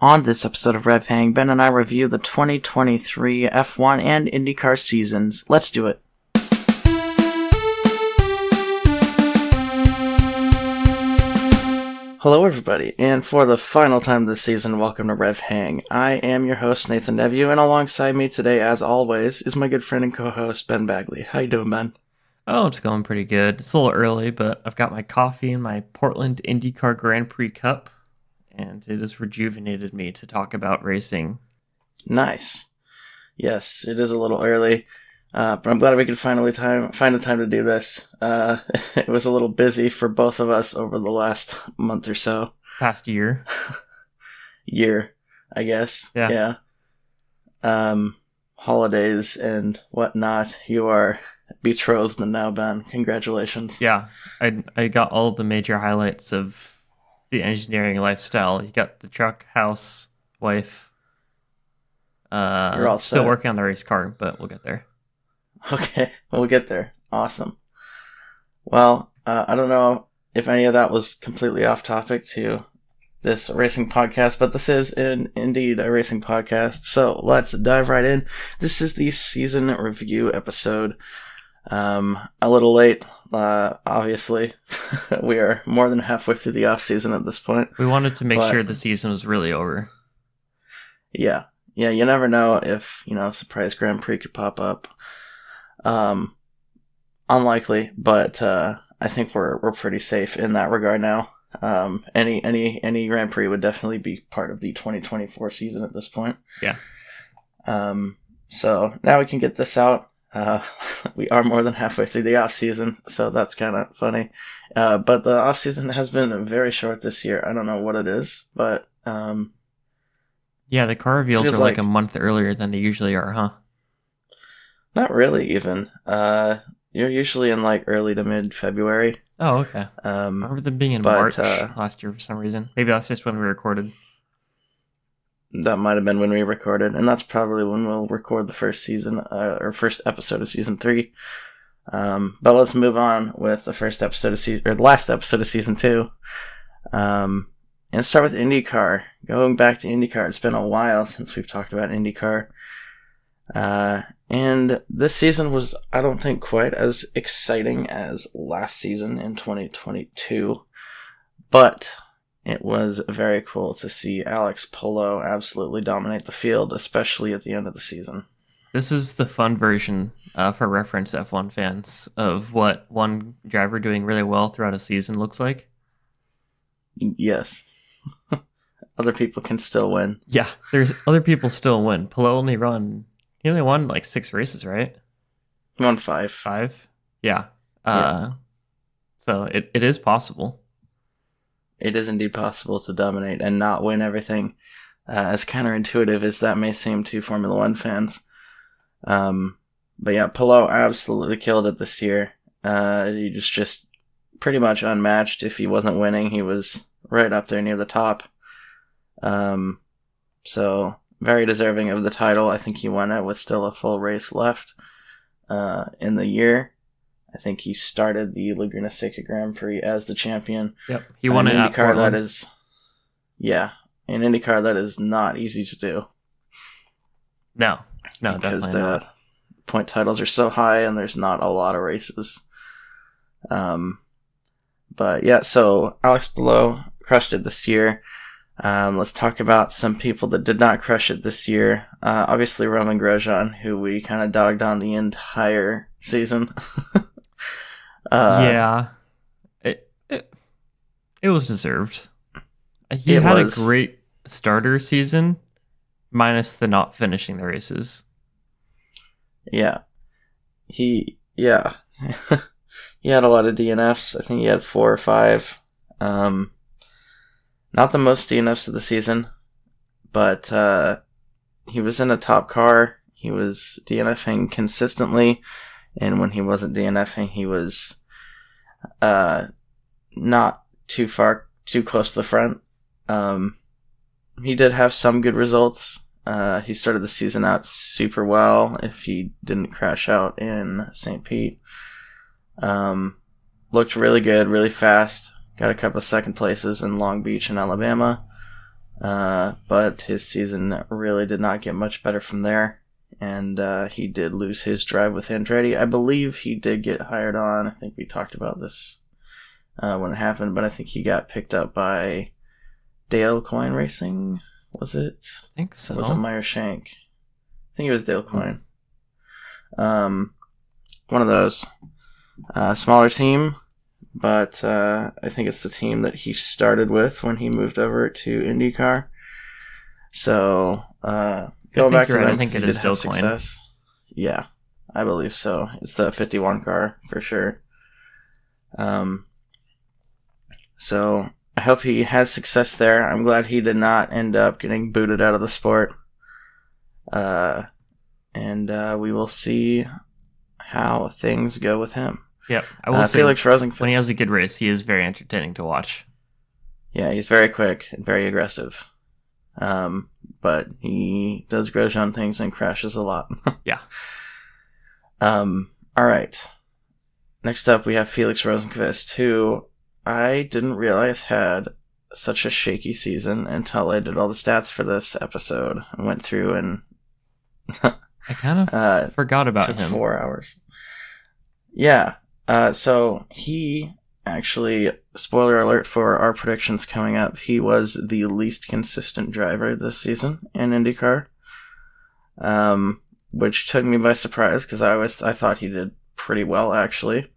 On this episode of RevHang, Ben and I review the 2023 F1 and IndyCar seasons. Let's do it. Hello everybody, and for the final time this season, welcome to RevHang. I am your host, Nathan Nevue, and alongside me today, as always, is my good friend and co-host, Ben Bagley. How you doing, Ben? Oh, it's going pretty good. It's a little early, but I've got my coffee and my Portland IndyCar Grand Prix cup, and it has rejuvenated me to talk about racing. Nice. Yes, it is a little early, but I'm glad we could finally find the time to do this. It was a little busy for both of us over the last month or so. Past year. Year, I guess. Yeah. Holidays and whatnot. You are betrothed now, Ben. Congratulations. Yeah, I got all the major highlights of the engineering lifestyle. You got the truck, house, wife. You're all still set. working on the race car, but we'll get there. Okay, we'll get there. Awesome. Well, I don't know if any of that was completely off topic to this racing podcast, but this is indeed a racing podcast. So let's dive right in. This is the season review episode. A little late, obviously. We are more than halfway through the off season at this point. We wanted to make sure the season was really over. Yeah, you never know if, a surprise Grand Prix could pop up. Unlikely, but I think we're pretty safe in that regard now. Any Grand Prix would definitely be part of the 2024 season at this point. Yeah. So now we can get this out. We are more than halfway through the off season, so that's kind of funny. But the off season has been very short this year. I don't know what it is, but yeah, the car reveals are like a month earlier than they usually are, huh? Not really, even. You're usually in early to mid February. Oh, okay. I remember them being in March last year for some reason. Maybe that's just when we recorded. That might have been when we recorded, and that's probably when we'll record the first season, or first episode of season 3. But let's move on with the last episode of season 2. And start with IndyCar. Going back to IndyCar, it's been a while since we've talked about IndyCar. And this season was, I don't think, quite as exciting as last season in 2022. But it was very cool to see Alex Palou absolutely dominate the field, especially at the end of the season. This is the fun version, for reference F1 fans, of what one driver doing really well throughout a season looks like. Yes. Other people can still win. Yeah, there's other people still win. Palou only won 6 races, right? He won 5. 5? Yeah. So it is possible. It is indeed possible to dominate and not win everything, as counterintuitive as that may seem to Formula One fans. But yeah, Palou absolutely killed it this year. He was just pretty much unmatched. If he wasn't winning, he was right up there near the top. So very deserving of the title. I think he won it with still a full race left in the year. I think he started the Laguna Seca Grand Prix as the champion. Yep, he won it at Portland. In IndyCar, that is not easy to do. No, because definitely the not. Point titles are so high, and there's not a lot of races. But yeah, so Alex Palou crushed it this year. Let's talk about some people that did not crush it this year. Obviously, Roman Grosjean, who we kind of dogged on the entire season. Yeah, it was deserved. He had a great starter season, minus the not finishing the races. Yeah, he had a lot of DNFs. I think he had 4 or 5. Not the most DNFs of the season, but he was in a top car. He was DNFing consistently, and when he wasn't DNFing, he was not too close to the front. He did have some good results. He started the season out super well if he didn't crash out in St. Pete. Looked really good, really fast. Got a couple of second places in Long Beach and Alabama. But his season really did not get much better from there, and he did lose his drive with Andretti. I believe he did get hired on. I think we talked about this when it happened, but I think he got picked up by Dale Coyne Racing, was it? I think so. Or was it Meyer Shank? I think it was Dale Coyne. One of those. Smaller team, but I think it's the team that he started with when he moved over to IndyCar. So, go back to them. I think it is Dale Coyne. Yeah, I believe so. It's the 51 car for sure. So I hope he has success there. I'm glad he did not end up getting booted out of the sport. And we will see how things go with him. Yeah, I will say Felix Rosenqvist, when he has a good race, he is very entertaining to watch. Yeah, he's very quick and very aggressive. But he does Grosjean things and crashes a lot. Yeah. All right. Next up, we have Felix Rosenqvist, who I didn't realize had such a shaky season until I did all the stats for this episode. I went through and I kind of forgot about him. 4 hours. Yeah. So he actually, spoiler alert for our predictions coming up, he was the least consistent driver this season in IndyCar, which took me by surprise because I thought he did pretty well actually.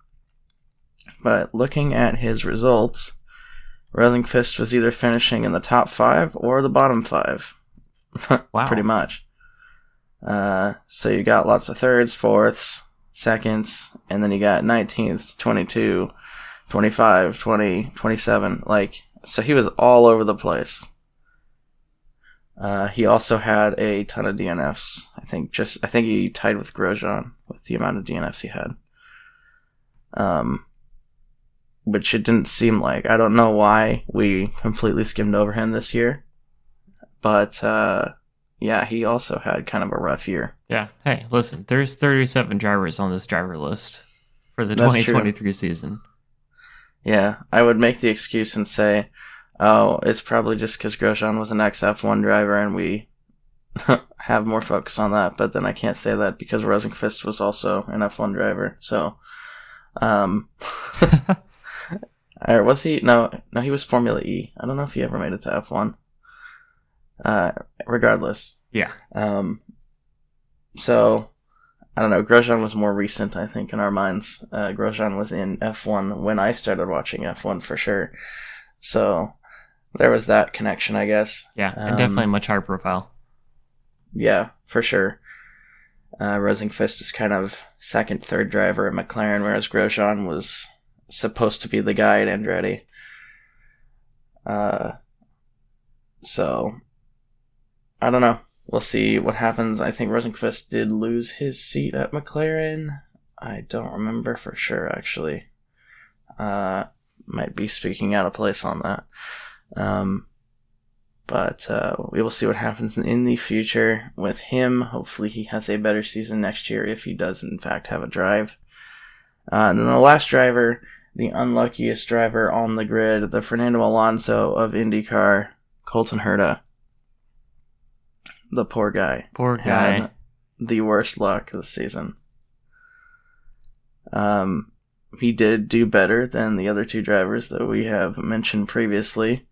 But looking at his results, Rosenqvist was either finishing in the top 5 or the bottom 5. Wow. Pretty much. So you got lots of thirds, fourths, seconds, and then you got 19th, 22, 25, 20, 27. So he was all over the place. He also had a ton of DNFs. I think he tied with Grosjean with the amount of DNFs he had. Which it didn't seem like. I don't know why we completely skimmed over him this year. But, yeah, he also had kind of a rough year. Yeah. Hey, listen, there's 37 drivers on this driver list for the 2023 season. Yeah, I would make the excuse and say, oh, it's probably just because Grosjean was an ex-F1 driver and we have more focus on that. But then I can't say that because Rosenqvist was also an F1 driver. So, or was he? No, he was Formula E. I don't know if he ever made it to F1. Regardless. Yeah. So, I don't know. Grosjean was more recent, I think, in our minds. Grosjean was in F1 when I started watching F1 for sure. So, there was that connection, I guess. Yeah, and definitely much higher profile. Yeah, for sure. Rosenqvist is kind of second, third driver at McLaren, whereas Grosjean was supposed to be the guy at Andretti. So, I don't know. We'll see what happens. I think Rosenqvist did lose his seat at McLaren. I don't remember for sure, actually. Might be speaking out of place on that. But we will see what happens in the future with him. Hopefully he has a better season next year if he does, in fact, have a drive. And then the last driver, the unluckiest driver on the grid, the Fernando Alonso of IndyCar, Colton Herta. The poor guy. Poor guy. Had the worst luck this season. He did do better than the other two drivers that we have mentioned previously.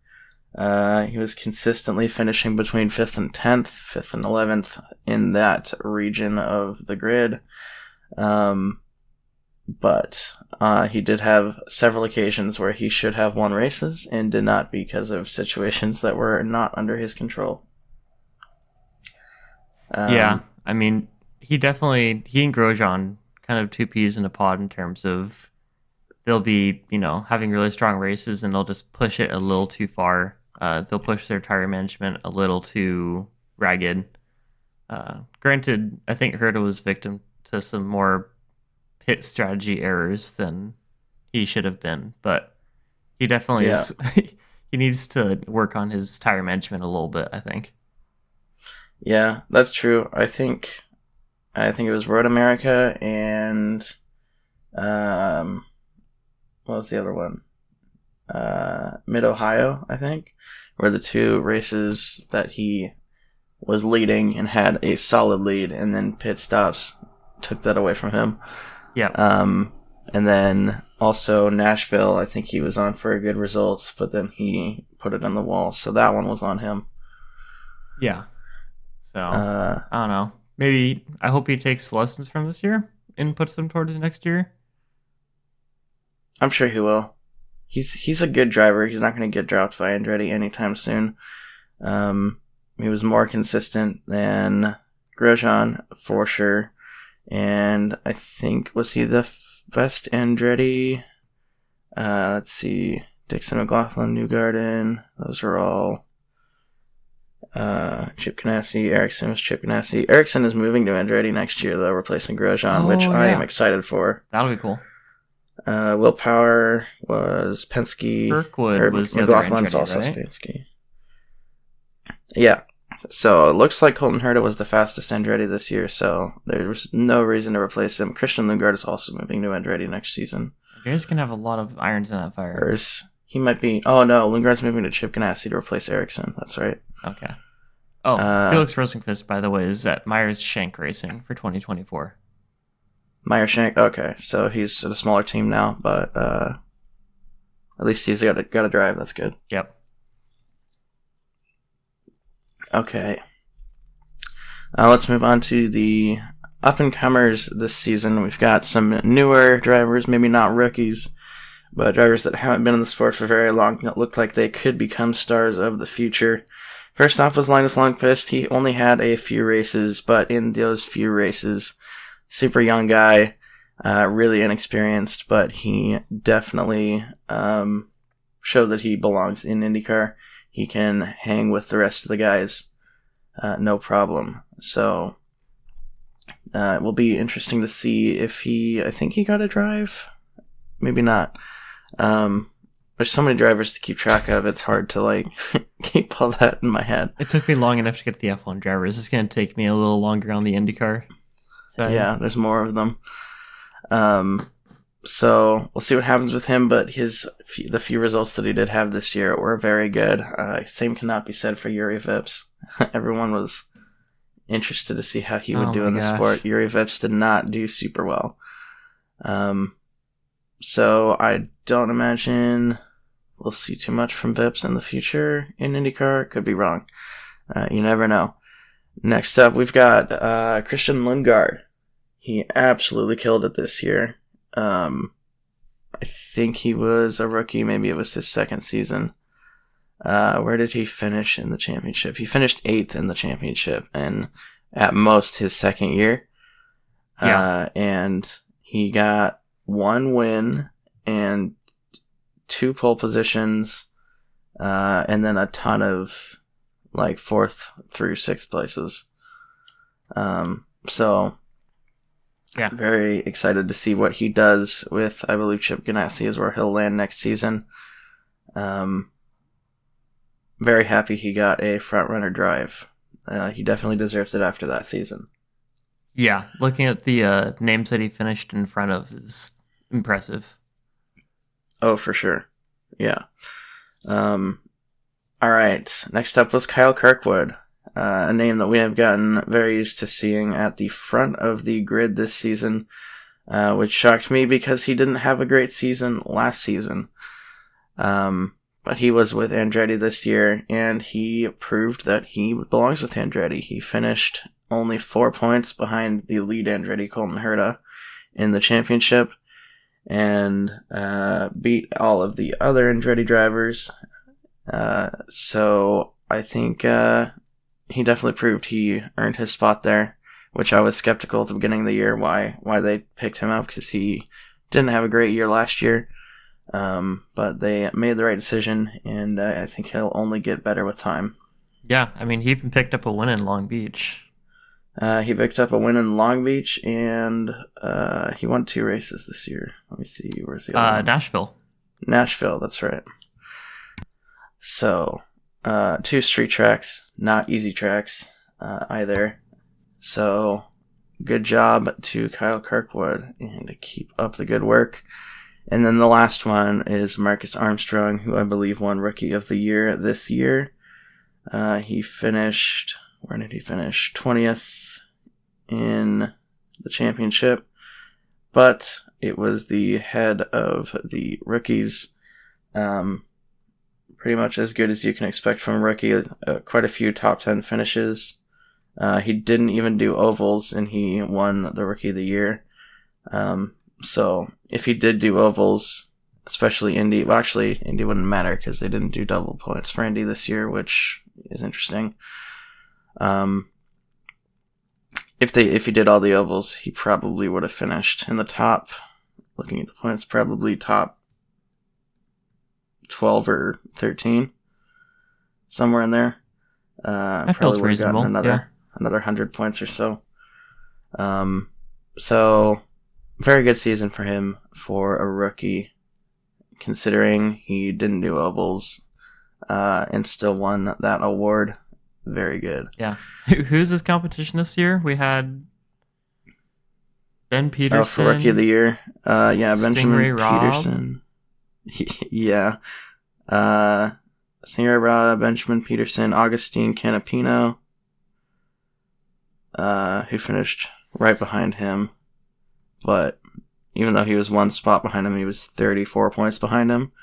He was consistently finishing between 5th and 10th, 5th and 11th in that region of the grid. But he did have several occasions where he should have won races and did not because of situations that were not under his control. Yeah, I mean, he and Grosjean kind of two peas in a pod in terms of they'll be, having really strong races and they'll just push it a little too far. They'll push their tire management a little too ragged. Granted, I think Herta was victim to some more pit strategy errors than he should have been, but he definitely is. He needs to work on his tire management a little bit, I think. Yeah, that's true. I think it was Road America and what was the other one? Mid-Ohio, I think, were the two races that he was leading and had a solid lead, and then pit stops took that away from him. Yeah. And then also Nashville, I think he was on for good results, but then he put it on the wall, so that one was on him. Yeah. So, I don't know. Maybe, I hope he takes lessons from this year and puts them towards next year. I'm sure he will. He's a good driver. He's not going to get dropped by Andretti anytime soon. He was more consistent than Grosjean, for sure. And I think, was he the best Andretti? Let's see. Dixon, McLaughlin, Newgarden. Those are all Chip Ganassi. Ericsson was Chip Ganassi. Ericsson is moving to Andretti next year, though, replacing Grosjean, which I am excited for. That'll be cool. Will Power was Penske. Kirkwood was the McLaughlin's other Andretti, also right? Penske. Yeah. So it looks like Colton Herta was the fastest Andretti this year, so there's no reason to replace him. Christian Lundgaard is also moving to Andretti next season. Andretti's going to have a lot of irons in that fire. He might be... Oh, no, Lundgaard's moving to Chip Ganassi to replace Ericsson. That's right. Okay. Oh, Felix Rosenqvist, by the way, is at Myers Shank Racing for 2024. Meyer Shank? Okay, so he's at a smaller team now, but at least he's got to drive. That's good. Yep. Okay. Let's move on to the up-and-comers this season. We've got some newer drivers, maybe not rookies, but drivers that haven't been in the sport for very long that look like they could become stars of the future. First off was Linus Lundqvist. He only had a few races, but in those few races, super young guy, really inexperienced, but he definitely showed that he belongs in IndyCar. He can hang with the rest of the guys, no problem. So it will be interesting to see if I think he got a drive, maybe not. There's so many drivers to keep track of. It's hard to keep all that in my head. It took me long enough to get the F1 drivers. It's going to take me a little longer on the IndyCar. So yeah, there's more of them. So we'll see what happens with him, but the few results that he did have this year were very good. Same cannot be said for Yuri Vips. Everyone was interested to see how he would do in the sport. Yuri Vips did not do super well. So I don't imagine we'll see too much from Vips in the future in IndyCar. Could be wrong. You never know. Next up, we've got Christian Lundgaard. He absolutely killed it this year. I think he was a rookie. Maybe it was his second season. Where did he finish in the championship? He finished 8th in the championship, and at most his second year. Yeah. And he got 1 win and 2 pole positions, and then a ton of 4th through 6th places. So yeah, very excited to see what he does with, I believe, Chip Ganassi is where he'll land next season. Very happy he got a front runner drive. He definitely deserves it after that season. Yeah, looking at the names that he finished in front of is impressive. Oh, for sure. Yeah. All right. Next up was Kyle Kirkwood, a name that we have gotten very used to seeing at the front of the grid this season, which shocked me because he didn't have a great season last season. But he was with Andretti this year, and he proved that he belongs with Andretti. He finished only 4 points behind the lead Andretti, Colton Herta, in the championship, and beat all of the other Andretti drivers. So I think he definitely proved he earned his spot there, which I was skeptical at the beginning of the year why they picked him up, because he didn't have a great year last year. But they made the right decision, and I think he'll only get better with time. Yeah, I mean, he even picked up a win in Long Beach. He picked up a win in Long Beach, and he won 2 races this year. Let me see, where's the other one? Nashville. Nashville, that's right. So, 2 street tracks, not easy tracks either. So, good job to Kyle Kirkwood, and to keep up the good work. And then the last one is Marcus Armstrong, who I believe won Rookie of the Year this year. He finished, where did he finish? 20th in the championship. But it was the head of the rookies. Pretty much as good as you can expect from a rookie. Quite a few top 10 finishes. He didn't even do ovals, and he won the Rookie of the Year. So if he did do ovals, especially Indy, well, actually Indy wouldn't matter because they didn't do double points for Indy this year, which is interesting. If he did all the ovals, he probably would have finished in the top. Looking at the points, probably top 12 or 13, somewhere in there. That feels reasonable. Another 100 points or so. So very good season for him for a rookie, considering he didn't do ovals, and still won that award. Very good. Yeah. Who's his competition this year? We had Ben Peterson. Oh, for Rookie of the Year. Benjamin Robb. Peterson. Yeah. Stingray Robb, Benjamin Peterson, Augustine Canapino, who finished right behind him. But even though he was one spot behind him, he was 34 points behind him.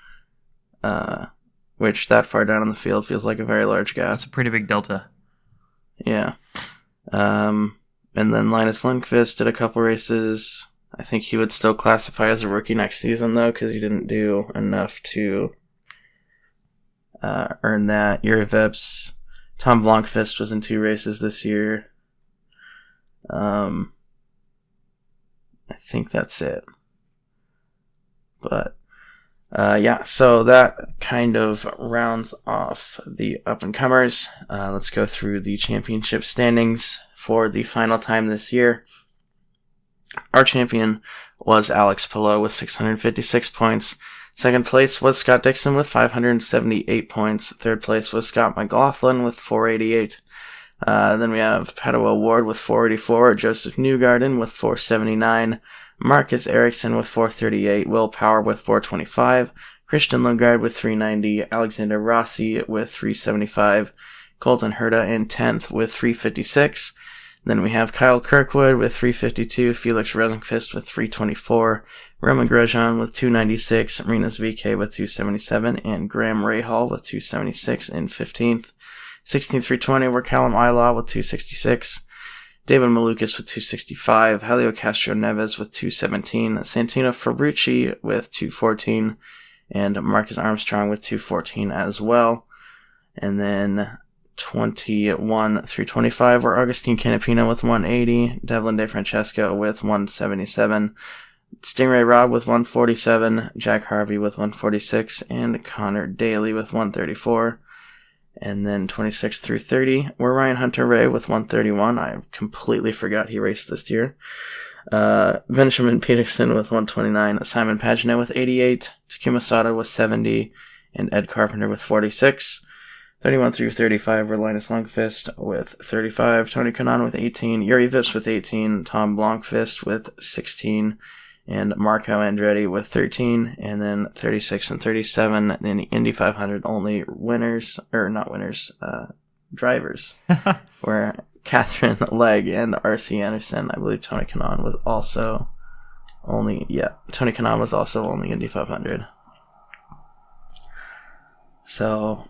Which that far down on the field feels like a very large gap. That's a pretty big delta. Yeah. And then Linus Lundqvist did a couple races. I think he would still classify as a rookie next season, though, because he didn't do enough to earn that. Yuri Vips. Tom Blomqvist was in 2 races this year. I think that's it. But, so that kind of rounds off the up-and-comers. Let's go through the championship standings for the final time this year. Our champion was Alex Palou with 656 points. Second place was Scott Dixon with 578 points. Third place was Scott McLaughlin with 488. Then we have Padua Ward with 484, Joseph Newgarden with 479, Marcus Ericsson with 438, Will Power with 425, Christian Lundgaard with 390, Alexander Rossi with 375, Colton Herta in 10th with 356. Then we have Kyle Kirkwood with 352, Felix Rosenqvist with 324, Roman Grosjean with 296, Marinas VK with 277, and Graham Rahal with 276 in 15th. 16th 320 were Callum Ilaw with 266, David Malukas with 265, Helio Castro Neves with 217, Santino Ferrucci with 214, and Marcus Armstrong with 214 as well. And then 21 through 25 were Augustine Canapino with 180, Devlin DeFrancesco with 177, Stingray Robb with 147, Jack Harvey with 146, and Connor Daly with 134. And then 26 through 30 were Ryan Hunter-Reay with 131. I completely forgot he raced this year. Benjamin Peterson with 129, Simon Pagenaud with 88, Takuma Sato with 70, and Ed Carpenter with 46. 31 through 35 were Linus Lundqvist with 35, Tony Kanaan with 18, Yuri Vips with 18, Tom Blomqvist with 16, and Marco Andretti with 13, and then 36 and 37 in the Indy 500 only drivers were Catherine Legg and R.C. Anderson. I believe Tony Kanaan was also only Indy 500. So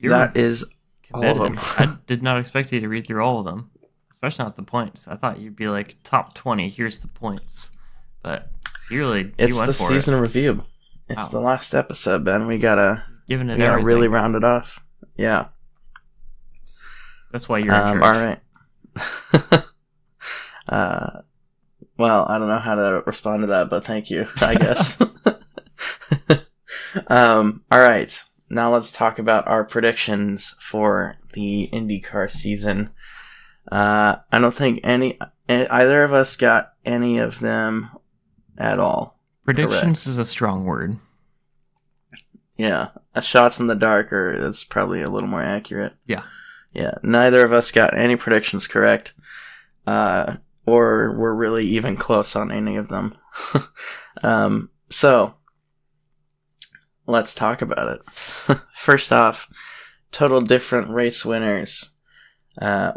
that is committed. all of them. I did not expect you to read through all of them, especially not the points. I thought you'd be like top 20. Here's the points, but you went for it. It's the season review. It's the last episode, Ben. We gotta really round it off. Yeah, that's why you're in charge. All right. Well, I don't know how to respond to that, but thank you, I guess. All right. Now let's talk about our predictions for the IndyCar season. I don't think either of us got any of them at all. Predictions correct. Is a strong word. Yeah, shots in the dark is probably a little more accurate. Yeah. Yeah, neither of us got any predictions correct, or were really even close on any of them. So, let's talk about it. First off, total different race winners.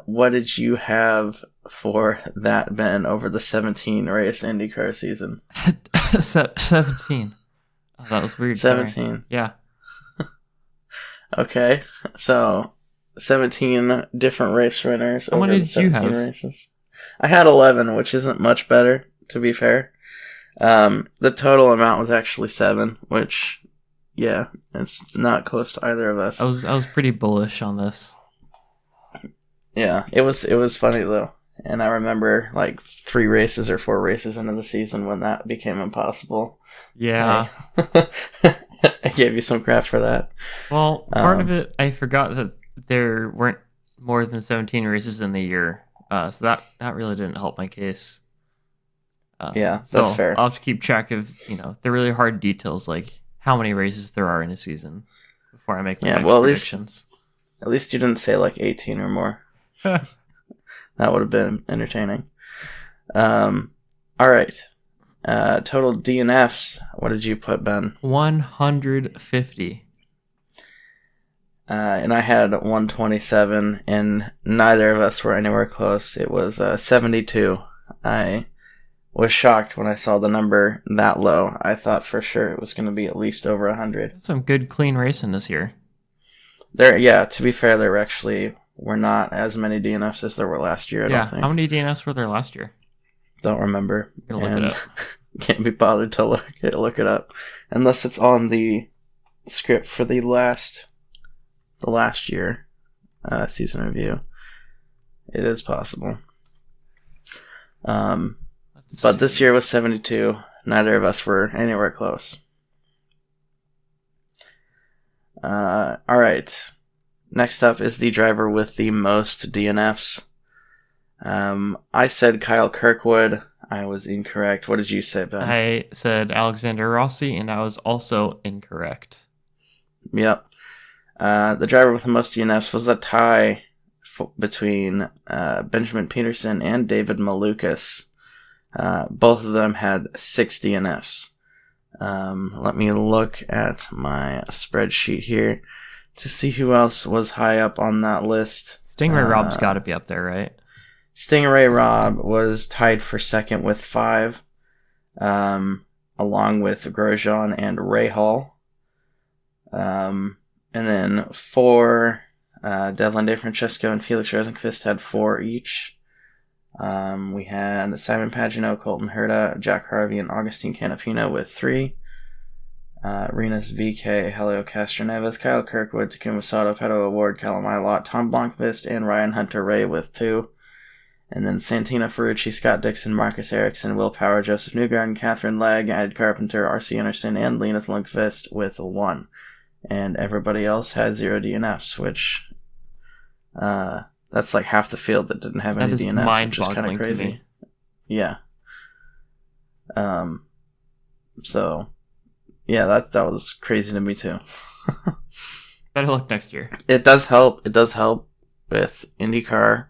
What did you have for that, Ben, over the 17 race IndyCar season? 17. Oh, that was weird. 17. Sorry. Yeah. Okay, so 17 different race winners How over many the did you 17 have? races. I had 11, which isn't much better, to be fair. The total amount was actually 7, which, yeah, it's not close to either of us. I was pretty bullish on this. Yeah, it was funny though. And I remember like 3 races or 4 races into the season when that became impossible. Yeah. I gave you some crap for that. Well, part of it, I forgot that there weren't more than 17 races in the year. So that really didn't help my case. Yeah, so that's fair. I'll have to keep track of, the really hard details, like how many races there are in a season before I make my next predictions. At least you didn't say like 18 or more. That would have been entertaining. All right. Total DNFs. What did you put, Ben? 150. And I had 127, and neither of us were anywhere close. It was 72. I was shocked when I saw the number that low. I thought for sure it was going to be at least over 100. Some good clean racing this year. To be fair, there actually were not as many DNFs as there were last year, I don't think. How many DNFs were there last year? Don't remember. I'm gonna look it up. Can't be bothered to look it up. Unless it's on the script for the last year season review. It is possible. But this year was 72. Neither of us were anywhere close. Alright. Next up is the driver with the most DNFs. I said Kyle Kirkwood. I was incorrect. What did you say, Ben? I said Alexander Rossi, and I was also incorrect. Yep. The driver with the most DNFs was a tie between Benjamin Peterson and David Malukas. Both of them had 6 DNFs. Let me look at my spreadsheet here to see who else was high up on that list. Stingray Rob's got to be up there, right? Stingray Rob was tied for second with 5, along with Grosjean and Ray Hall. And then 4, Devlin DeFrancesco and Felix Rosenqvist had 4 each. We had Simon Pagenaud, Colton Herta, Jack Harvey, and Augustine Canapino with 3. Renus VK, Helio Castroneves, Kyle Kirkwood, Takuma Sato, Pedro Award, Callum Ilott, Tom Blomqvist, and Ryan Hunter-Ray with 2. And then Santino Ferrucci, Scott Dixon, Marcus Ericsson, Will Power, Joseph Newgarden, Catherine Legg, Ed Carpenter, R.C. Anderson, and Linus Lundqvist with 1. And everybody else had 0 DNFs, which that's like half the field that didn't have any DNFs, which is kind of crazy. To me. Yeah. So, yeah, that was crazy to me too. Better luck next year. It does help. It does help with IndyCar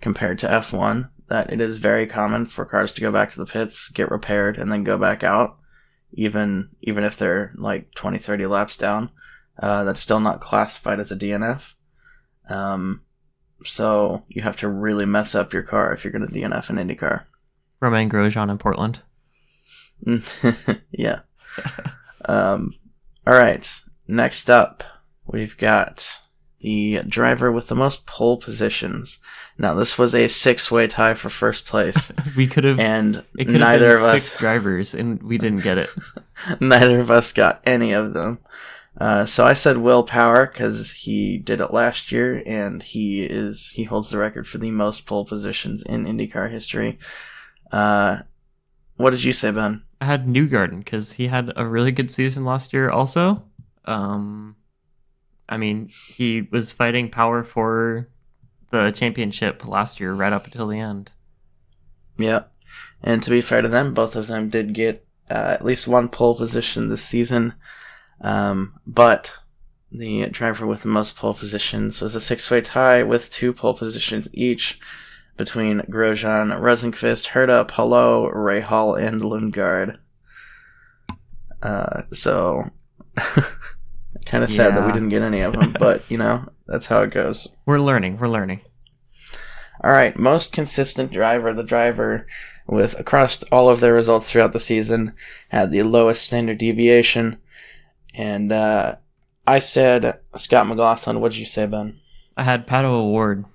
compared to F1 that it is very common for cars to go back to the pits, get repaired, and then go back out, even if they're like 20, 30 laps down. That's still not classified as a DNF. So you have to really mess up your car if you're going to DNF an IndyCar. Romain Grosjean in Portland. Yeah. All right. Next up, we've got the driver with the most pole positions. Now, this was a 6-way tie for first place. We could have, and it could neither have been of 6 us drivers, and we didn't get it. Neither of us got any of them. So I said Will Power because he did it last year, and he holds the record for the most pole positions in IndyCar history. What did you say, Ben? I had Newgarden because he had a really good season last year also. I mean, he was fighting Power for the championship last year right up until the end. Yeah. And to be fair to them, both of them did get at least 1 pole position this season. But the driver with the most pole positions was a 6-way tie with 2 pole positions each between Grosjean, Rosenqvist, Herta, Palou, Ray Hall, and Lundgaard. So kind of sad that we didn't get any of them, but that's how it goes. We're learning. All right, most consistent driver, the driver with across all of their results throughout the season had the lowest standard deviation, and I said Scott McLaughlin. What did you say, Ben? I had Pato O'Ward.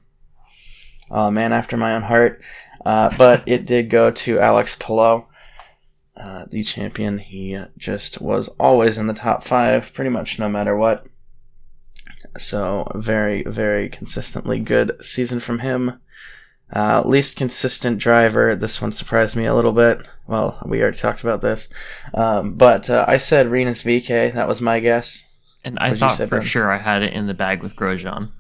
Oh, man after my own heart. But it did go to Alex Palou, the champion. He just was always in the top 5, pretty much no matter what. So, very, very consistently good season from him. Least consistent driver. This one surprised me a little bit. Well, we already talked about this. But I said Rinus VeeKay. That was my guess. And I thought for sure I had it in the bag with Grosjean.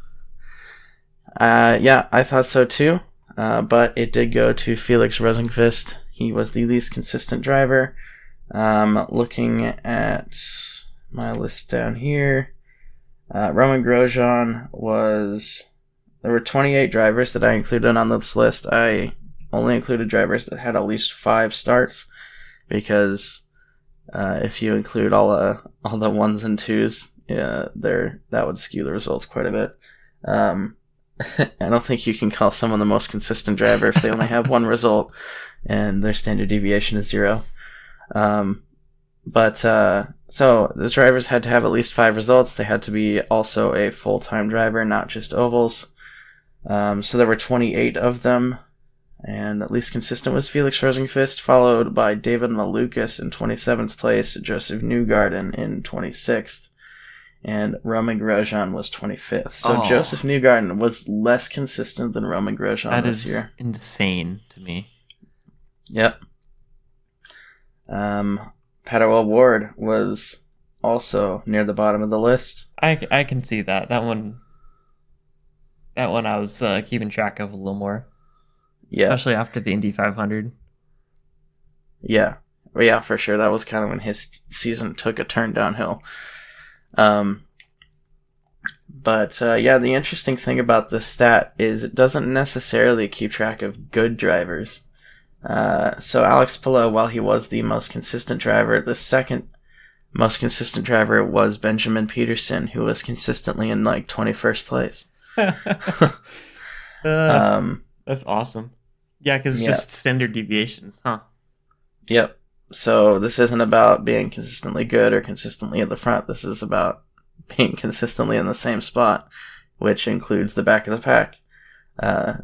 Yeah, I thought so too. But it did go to Felix Rosenqvist. He was the least consistent driver. Looking at my list down here, Roman Grosjean was... There were 28 drivers that I included on this list. I only included drivers that had at least 5 starts, because if you include all the 1s and 2s, that would skew the results quite a bit. I don't think you can call someone the most consistent driver if they only have 1 result and their standard deviation is 0. So the drivers had to have at least 5 results. They had to be also a full-time driver, not just ovals. So there were 28 of them, and at least consistent was Felix Rosenqvist, followed by David Malukas in 27th place, Joseph Newgarden in 26th, and Roman Grosjean was 25th. So Joseph Newgarden was less consistent than Roman Grosjean this year. That is insane to me. Yep. Pato O'Ward was also near the bottom of the list. I can see that. That one I was keeping track of a little more. Yeah. Especially after the Indy 500. Yeah. Well, yeah, for sure. That was kind of when his season took a turn downhill. But the interesting thing about this stat is it doesn't necessarily keep track of good drivers. So Alex Palou, while he was the most consistent driver, the second most consistent driver was Benjamin Peterson, who was consistently in 21st place. That's awesome. Yeah, because just standard deviations, huh? Yep. So this isn't about being consistently good or consistently at the front. This is about being consistently in the same spot, which includes the back of the pack.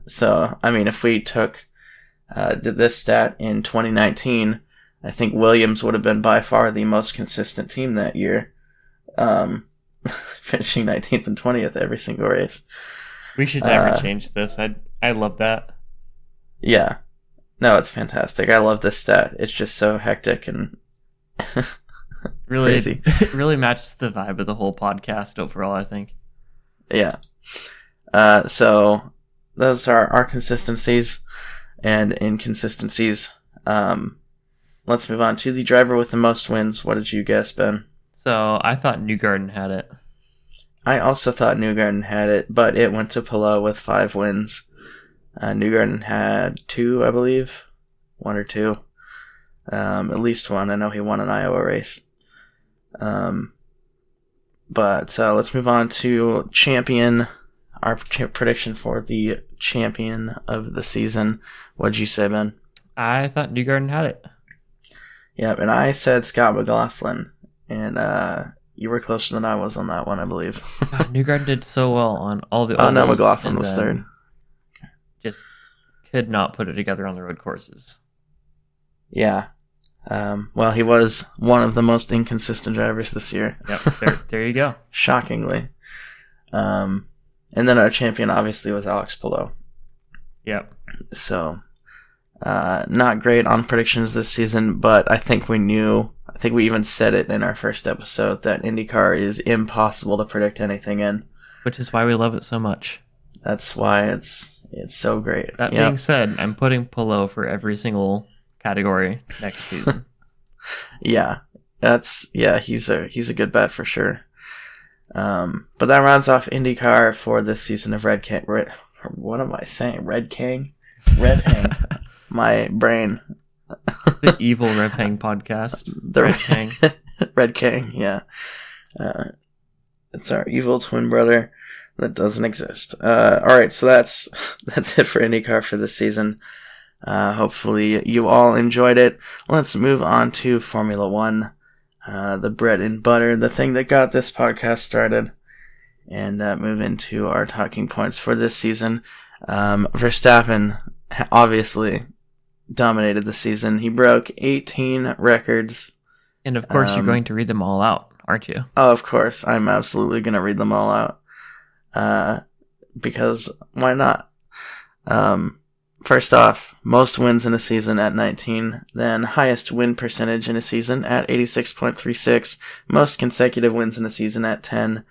So, I mean, if we did this stat in 2019, I think Williams would have been by far the most consistent team that year, finishing 19th and 20th every single race. We should never change this. I love that. Yeah. No, it's fantastic. I love this stat. It's just so hectic and really crazy. It really matches the vibe of the whole podcast overall, I think. Yeah. So those are our consistencies and inconsistencies. Let's move on to the driver with the most wins. What did you guess, Ben? So I thought Newgarden had it. I also thought Newgarden had it, but it went to Palou with 5 wins. Newgarden had 2, I believe. 1 or 2. At least 1. I know he won an Iowa race. But let's move on to champion. Our prediction for the champion of the season. What did you say, Ben? I thought Newgarden had it. Yep, and I said Scott McLaughlin. And you were closer than I was on that one, I believe. Newgarden did so well on all the ovals. Oh, no, McLaughlin was 3rd. Just could not put it together on the road courses. Yeah. Well, he was one of the most inconsistent drivers this year. Yep, there you go. Shockingly. And then our champion obviously was Alex Palou. Yep. So, not great on predictions this season, but I think we even said it in our first episode that IndyCar is impossible to predict anything in. Which is why we love it so much. That's why it's so great. That being said, I'm putting Palou for every single category next season. Yeah. He's a good bet for sure. But that rounds off IndyCar for this season of RevHang. What am I saying? RevHang? My brain. The evil RevHang podcast. RevHang. RevHang, yeah. It's our evil twin brother that doesn't exist. Alright, so that's it for IndyCar for this season. Hopefully you all enjoyed it. Let's move on to Formula One, the bread and butter, the thing that got this podcast started, and move into our talking points for this season. Verstappen obviously dominated the season. He broke 18 records. And of course, you're going to read them all out, aren't you? Oh, of course. I'm absolutely going to read them all out. Because why not? First off, most wins in a season at 19, then highest win percentage in a season at 86.36, most consecutive wins in a season at 10,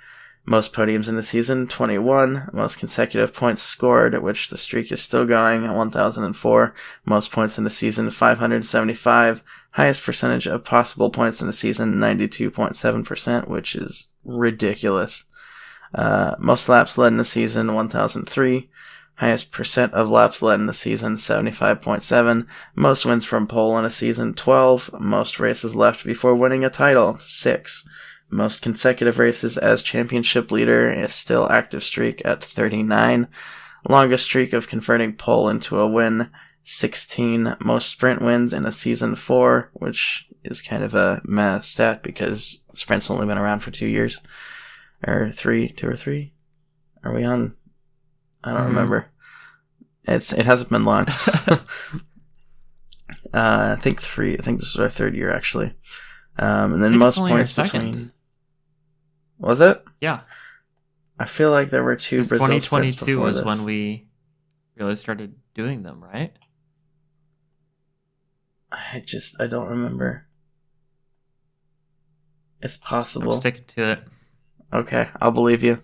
most podiums in a season 21, most consecutive points scored, which the streak is still going at 1,004, most points in a season 575, highest percentage of possible points in a season 92.7%, which is ridiculous. Most laps led in a season 1,003. Highest percent of laps led in a season, 75.7. Most wins from pole in a season, 12. Most races left before winning a title, 6. Most consecutive races as championship leader, is still active streak at 39. Longest streak of converting pole into a win, 16. Most sprint wins in a season, 4, which is kind of a meh stat because sprint's only been around for 2 years. Or 3, 2 or 3? Are we on? I don't remember. It hasn't been long. I think 3. I think this is our 3rd year actually. And then most points between. Was it? Yeah. I feel like there were 2 Brazil 2022 was when we really started doing them, right? I don't remember. It's possible. I'm sticking to it. Okay, I'll believe you.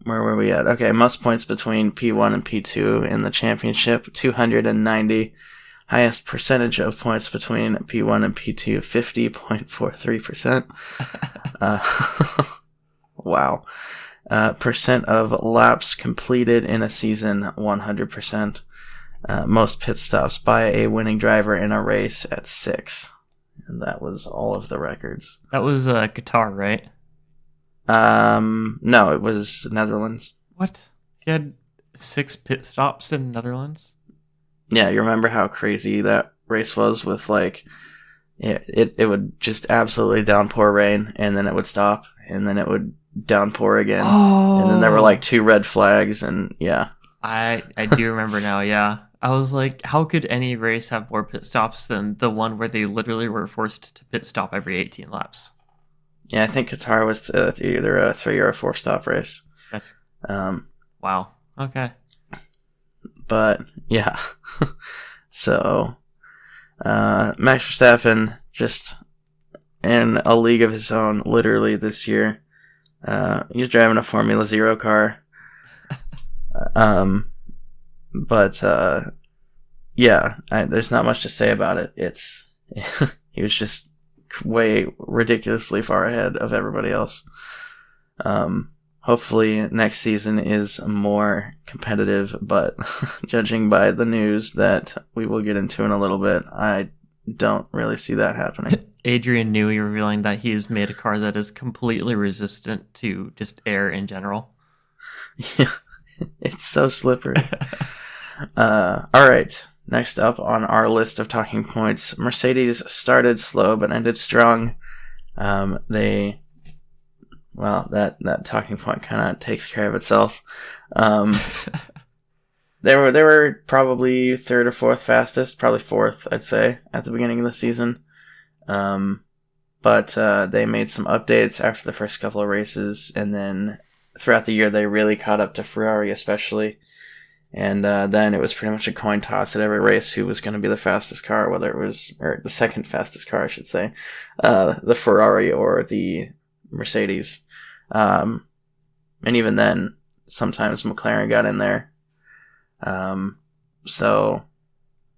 Where were we at? Okay, most points between P1 and P2 in the championship, 290. Highest percentage of points between P1 and P2, 50.43%. Wow. Percent of laps completed in a season, 100%. Most pit stops by a winning driver in a race at 6. And that was all of the records. That was Qatar, right? No, it was Netherlands. What? He had 6 pit stops in Netherlands? Yeah, you remember how crazy that race was with, like, it would just absolutely downpour rain, and then it would stop, and then it would downpour again. Oh. And then there were, like, 2 red flags, and yeah. I do remember now, yeah. I was like, how could any race have more pit stops than the one where they literally were forced to pit stop every 18 laps? Yeah, I think Qatar was either a 3 or a 4 stop race. That's wow. Okay. But yeah, so Max Verstappen just in a league of his own, literally this year. He's driving a Formula 0 car. But yeah, there's not much to say about it. He was just way ridiculously far ahead of everybody else. Hopefully next season is more competitive, but judging by the news that we will get into in a little bit, I don't really see that happening. Adrian Newey revealing that he has made a car that is completely resistant to just air in general. Yeah, it's so slippery. Alright, next up on our list of talking points, Mercedes started slow but ended strong. That talking point kind of takes care of itself. They were probably 3rd or 4th fastest, probably 4th, I'd say, at the beginning of the season. But they made some updates after the first couple of races, and then throughout the year they really caught up to Ferrari, especially. And then it was pretty much a coin toss at every race who was going to be the fastest car, or the second fastest car, I should say, the Ferrari or the Mercedes. And even then, sometimes McLaren got in there. So,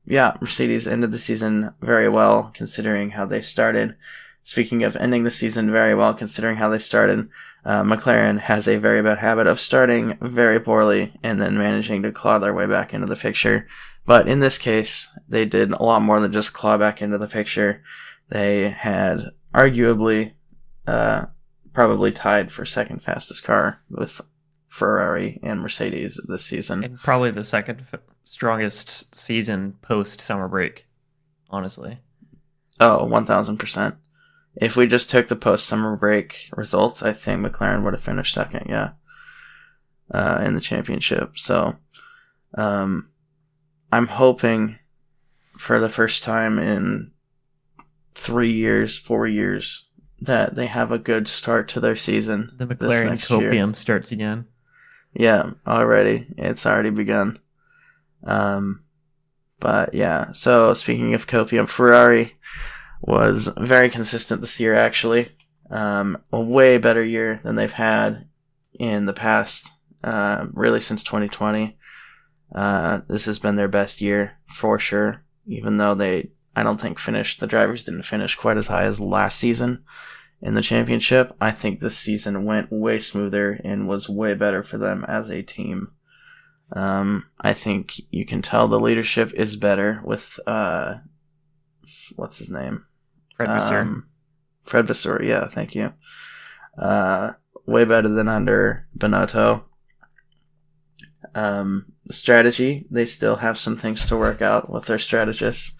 yeah, Mercedes ended the season very well, considering how they started. Speaking of ending the season very well, considering how they started, McLaren has a very bad habit of starting very poorly and then managing to claw their way back into the picture. But in this case, they did a lot more than just claw back into the picture. they had arguably probably tied for second fastest car with Ferrari and Mercedes this season. And probably the second strongest season post summer break, honestly. Oh, 1000%. If we just took the post summer break results, I think McLaren would have finished second, yeah, in the championship. So, I'm hoping for the first time in 4 years, that they have a good start to their season. The McLaren copium starts again. Yeah, it's already begun. But yeah, so speaking of copium, Ferrari was very consistent this year, actually. A way better year than they've had in the past, really since 2020. This has been their best year, for sure, even though I don't think the drivers didn't finish quite as high as last season in the championship. I think this season went way smoother and was way better for them as a team. I think you can tell the leadership is better with, what's his name? Fred Vasseur. Fred Vasseur, yeah, thank you. Way better than under Binotto. Strategy, they still have some things to work out with their strategists.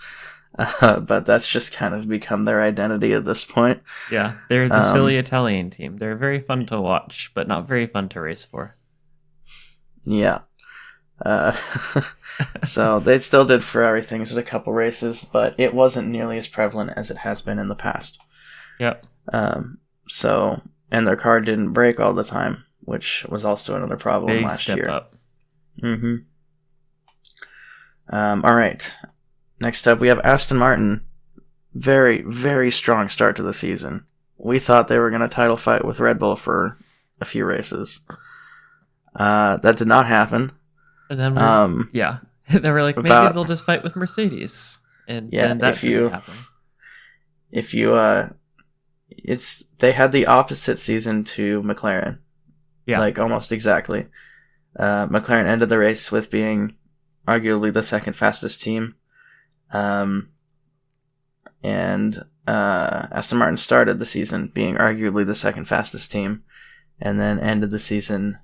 But that's just kind of become their identity at this point. Yeah, they're the silly Italian team. They're very fun to watch, but not very fun to race for. Yeah. So they still did Ferrari things at a couple races, but it wasn't nearly as prevalent as it has been in the past. Yep. So, and their car didn't break all the time, which was also another problem Big last step year. Up. Mm-hmm. All right. Next up, we have Aston Martin. Very, very strong start to the season. We thought they were going to title fight with Red Bull for a few races. That did not happen. And then then we're like, maybe they'll just fight with Mercedes. And yeah, then that didn't happen. They had the opposite season to McLaren. Yeah. Like almost exactly. McLaren ended the race with being arguably the second fastest team. And Aston Martin started the season being arguably the second fastest team, and then ended the season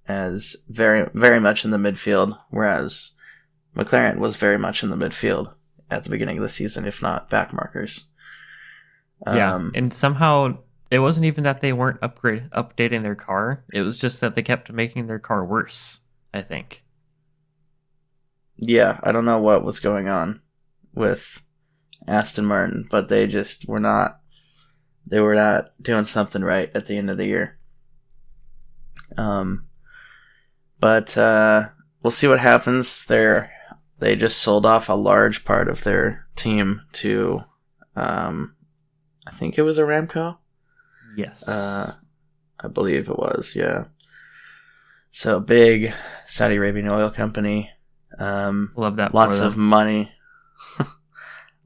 as very, very much in the midfield, whereas McLaren was very much in the midfield at the beginning of the season, if not back markers. And somehow it wasn't even that they weren't updating their car. It was just that they kept making their car worse, I think. Yeah, I don't know what was going on with Aston Martin, but they just were not doing something right at the end of the year. But we'll see what happens. They just sold off a large part of their team to, I think it was Aramco? Yes. I believe it was, yeah. So big Saudi Arabian oil company. Love that. Lots of money.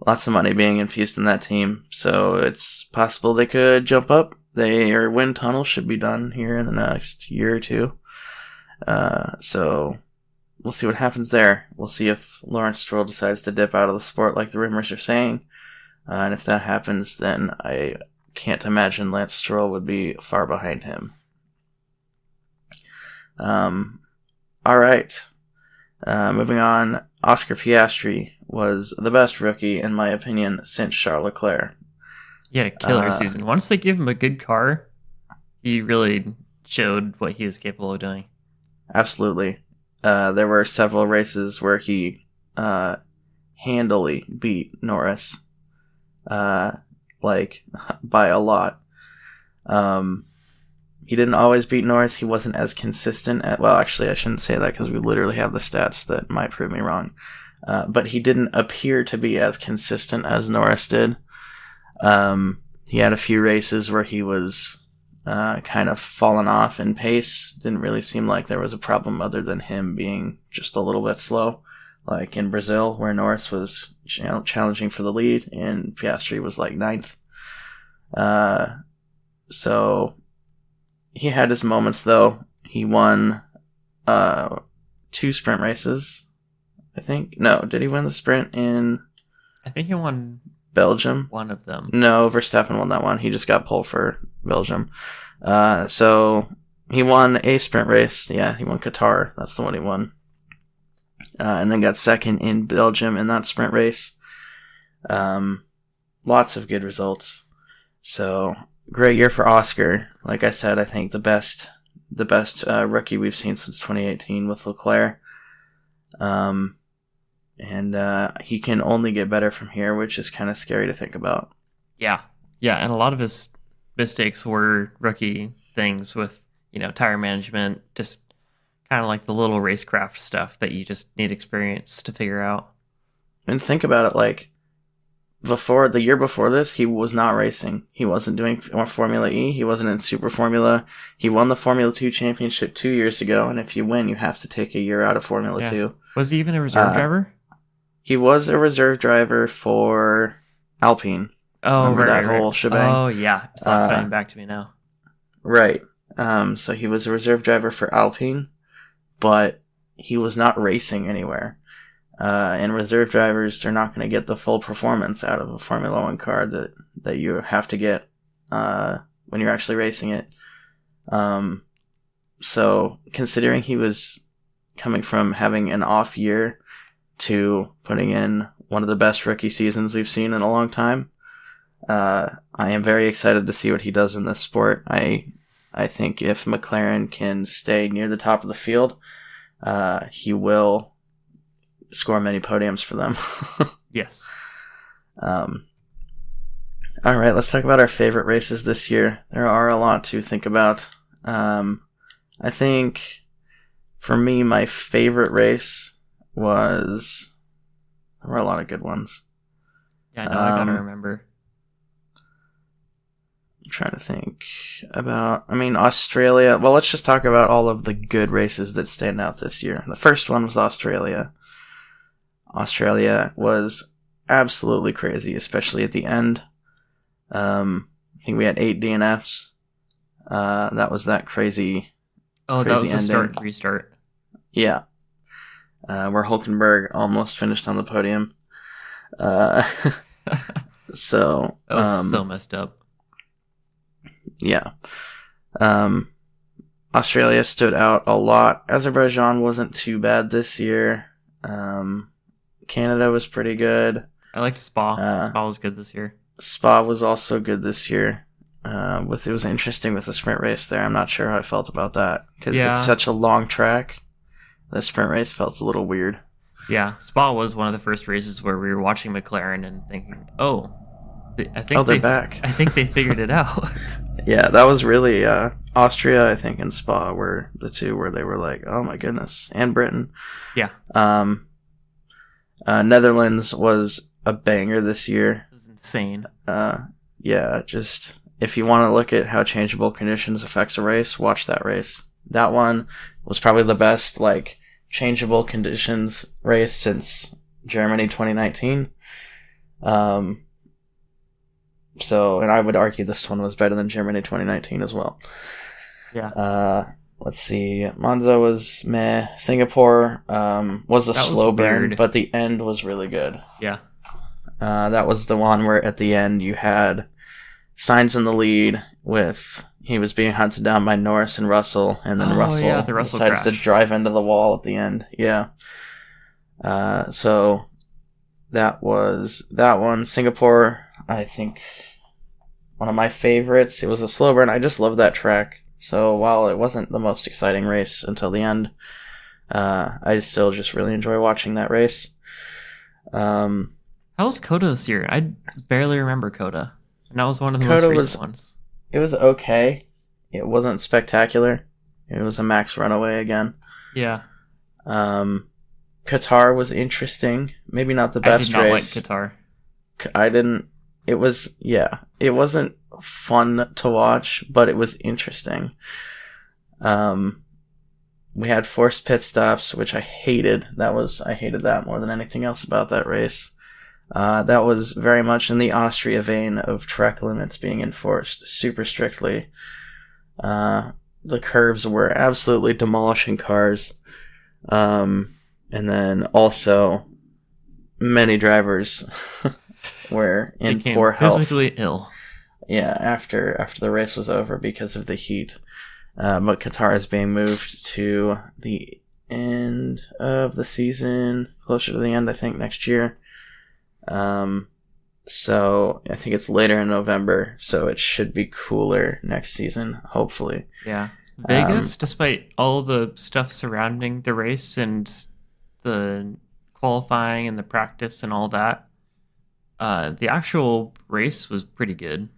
Lots of money being infused in that team. So it's possible they could jump up. Their wind tunnel should be done here in the next year or two. So we'll see what happens there. We'll see if Lawrence Stroll decides to dip out of the sport like the rumors are saying. And if that happens, then I can't imagine Lance Stroll would be far behind him. All right. Moving on, Oscar Piastri was the best rookie, in my opinion, since Charles Leclerc. He had a killer season. Once they gave him a good car, he really showed what he was capable of doing. Absolutely. There were several races where he handily beat Norris, by a lot. He didn't always beat Norris. He wasn't as consistent. Actually, I shouldn't say that because we literally have the stats that might prove me wrong. But he didn't appear to be as consistent as Norris did. He had a few races where he was kind of fallen off in pace. Didn't really seem like there was a problem other than him being just a little bit slow. Like in Brazil, where Norris was challenging for the lead and Piastri was like 9th. So he had his moments, though. He won 2 sprint races, I think. No, did he win the sprint in... I think he won Belgium. One of them. No, Verstappen won that one. He just got pole for Belgium. So he won a sprint race. Yeah, he won Qatar. That's the one he won. And then got second in Belgium in that sprint race. Lots of good results. So great year for Oscar. Like I said, I think the best rookie we've seen since 2018 with Leclerc. And he can only get better from here, which is kind of scary to think about. Yeah, and a lot of his mistakes were rookie things with tire management, just kind of like the little racecraft stuff that you just need experience to figure out. And think about it, like the year before this, he was not racing. He wasn't doing Formula E. He wasn't in Super Formula. He won the Formula 2 championship 2 years ago, and if you win, you have to take a year out of Formula 2. Was he even a reserve driver? He was a reserve driver for Alpine. Oh, remember right, that whole shebang? Oh, yeah. It's not coming back to me now. Right. So he was a reserve driver for Alpine, but he was not racing anywhere. And reserve drivers are not going to get the full performance out of a Formula 1 car that you have to get when you're actually racing it. So considering he was coming from having an off year to putting in one of the best rookie seasons we've seen in a long time, I am very excited to see what he does in this sport. I think if McLaren can stay near the top of the field, he will score many podiums for them. Yes. All right, let's talk about our favorite races this year. There are a lot to think about. I think for me, my favorite race was... There were a lot of good ones. Yeah, I know. I gotta remember. I'm trying to think about... Australia. Well, let's just talk about all of the good races that stand out this year. The first one was Australia. Australia was absolutely crazy, especially at the end. I think we had 8 DNFs. That was that crazy. Oh, crazy that was the ending. start and restart. Yeah. Where Hülkenberg almost finished on the podium. So that was so messed up. Yeah. Australia stood out a lot. Azerbaijan wasn't too bad this year. Canada was pretty good. I liked Spa. Spa was good this year. Spa was also good this year. It was interesting with the sprint race there. I'm not sure how I felt about that because it's such a long track. The sprint race felt a little weird. Yeah, Spa was one of the first races where we were watching McLaren and thinking, I think they're back. I think they figured it out. Yeah, that was really Austria, I think, and Spa were the two where they were like, oh my goodness, and Britain. Yeah. Netherlands was a banger this year. It was insane. Yeah, just if you want to look at how changeable conditions affects a race, watch that race. That one was probably the best changeable conditions race since Germany 2019. So, and I would argue this one was better than Germany 2019 as well. Yeah. Let's see. Monza was meh. Singapore was a slow burn, but the end was really good. Yeah. That was the one where at the end you had Sainz in the lead he was being hunted down by Norris and Russell, and then Russell decided crash. to drive into the wall at the end. Yeah. So that was that one. Singapore, I think, one of my favorites. It was a slow burn. I just love that track. So while it wasn't the most exciting race until the end, I still just really enjoy watching that race. How was COTA this year? I barely remember COTA. And that was one of the most recent ones. It was okay. It wasn't spectacular. It was a Max runaway again. Yeah. Qatar was interesting. Maybe not the best race. I did not like Qatar. I didn't. It was, it wasn't fun to watch, but it was interesting. We had forced pit stops, which I hated. I hated that more than anything else about that race. That was very much in the Austria vein of track limits being enforced super strictly. The curves were absolutely demolishing cars. And then also many drivers were in Became poor health. physically ill. Yeah, after the race was over because of the heat. But Qatar is being moved to the end of the season, closer to the end, I think, next year. So I think it's later in November, so it should be cooler next season, hopefully. Yeah. Vegas, despite all the stuff surrounding the race and the qualifying and the practice and all that, the actual race was pretty good.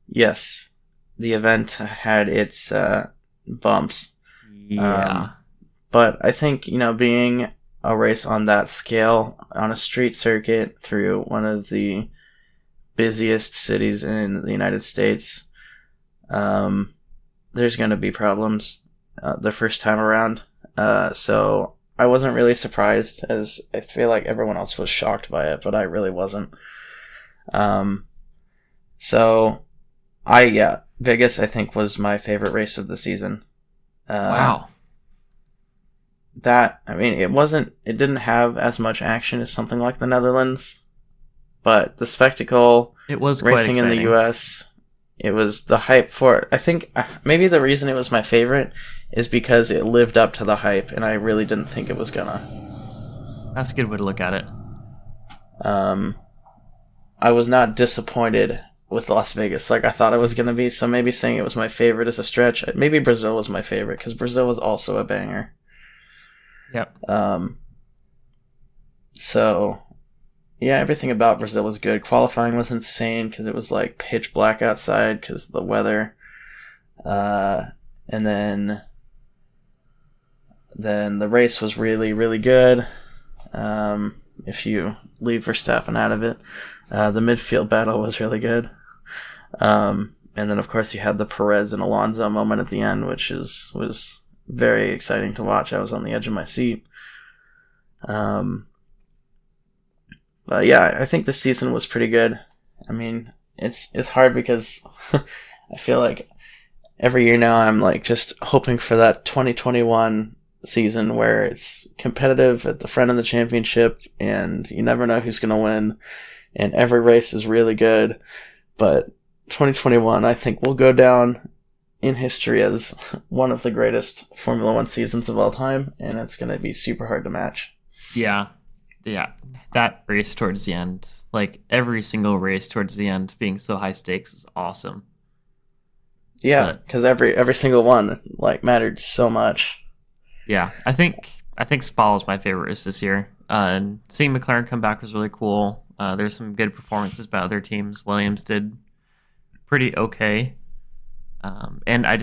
Yes. The event had its bumps. Yeah. But I think, being a race on that scale, on a street circuit through one of the busiest cities in the United States, there's going to be problems the first time around. So I wasn't really surprised, as I feel like everyone else was shocked by it, but I really wasn't. Vegas, I think, was my favorite race of the season. Wow. It didn't have as much action as something like the Netherlands, but the spectacle, it was racing in the US, it was the hype for it. I think maybe the reason it was my favorite is because it lived up to the hype, and I really didn't think it was gonna. That's a good way to look at it. I was not disappointed with Las Vegas like I thought it was gonna be, so maybe saying it was my favorite is a stretch. Maybe Brazil was my favorite, because Brazil was also a banger. Yep. So, yeah, everything about Brazil was good. Qualifying was insane because it was like pitch black outside because of the weather. And then the race was really, really good. If you leave Verstappen out of it, the midfield battle was really good. And then, of course, you had the Perez and Alonso moment at the end, which was very exciting to watch. I was on the edge of my seat. But yeah, I think the season was pretty good. I mean, it's hard because I feel like every year now I'm like just hoping for that 2021 season where it's competitive at the front of the championship and you never know who's going to win and every race is really good. But 2021, I think, will go down in history as one of the greatest Formula One seasons of all time, and it's going to be super hard to match. Yeah. That race towards the end, like every single race towards the end being so high stakes, was awesome. Yeah, because every single one like mattered so much. Yeah, I think Spa was my favorite race this year. Seeing McLaren come back was really cool. There's some good performances by other teams. Williams did pretty okay. And I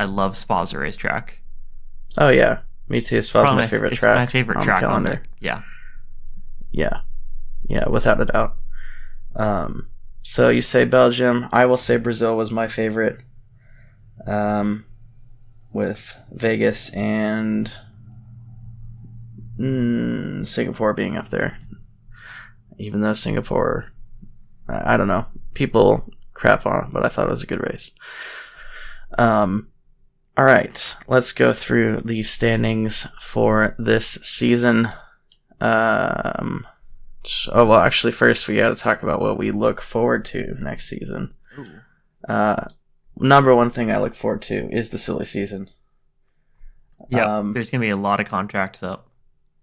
love Spa as a racetrack. Oh yeah, me too. Spa's my favorite track. My favorite track on there. Yeah, without a doubt. So you say Belgium. I will say Brazil was my favorite. With Vegas and Singapore being up there. Even though Singapore, I don't know, people crap on it, but I thought it was a good race. Alright, let's go through the standings for this season. Actually, first we gotta talk about what we look forward to next season. Number one thing I look forward to is the silly season. Yeah, there's gonna be a lot of contracts up.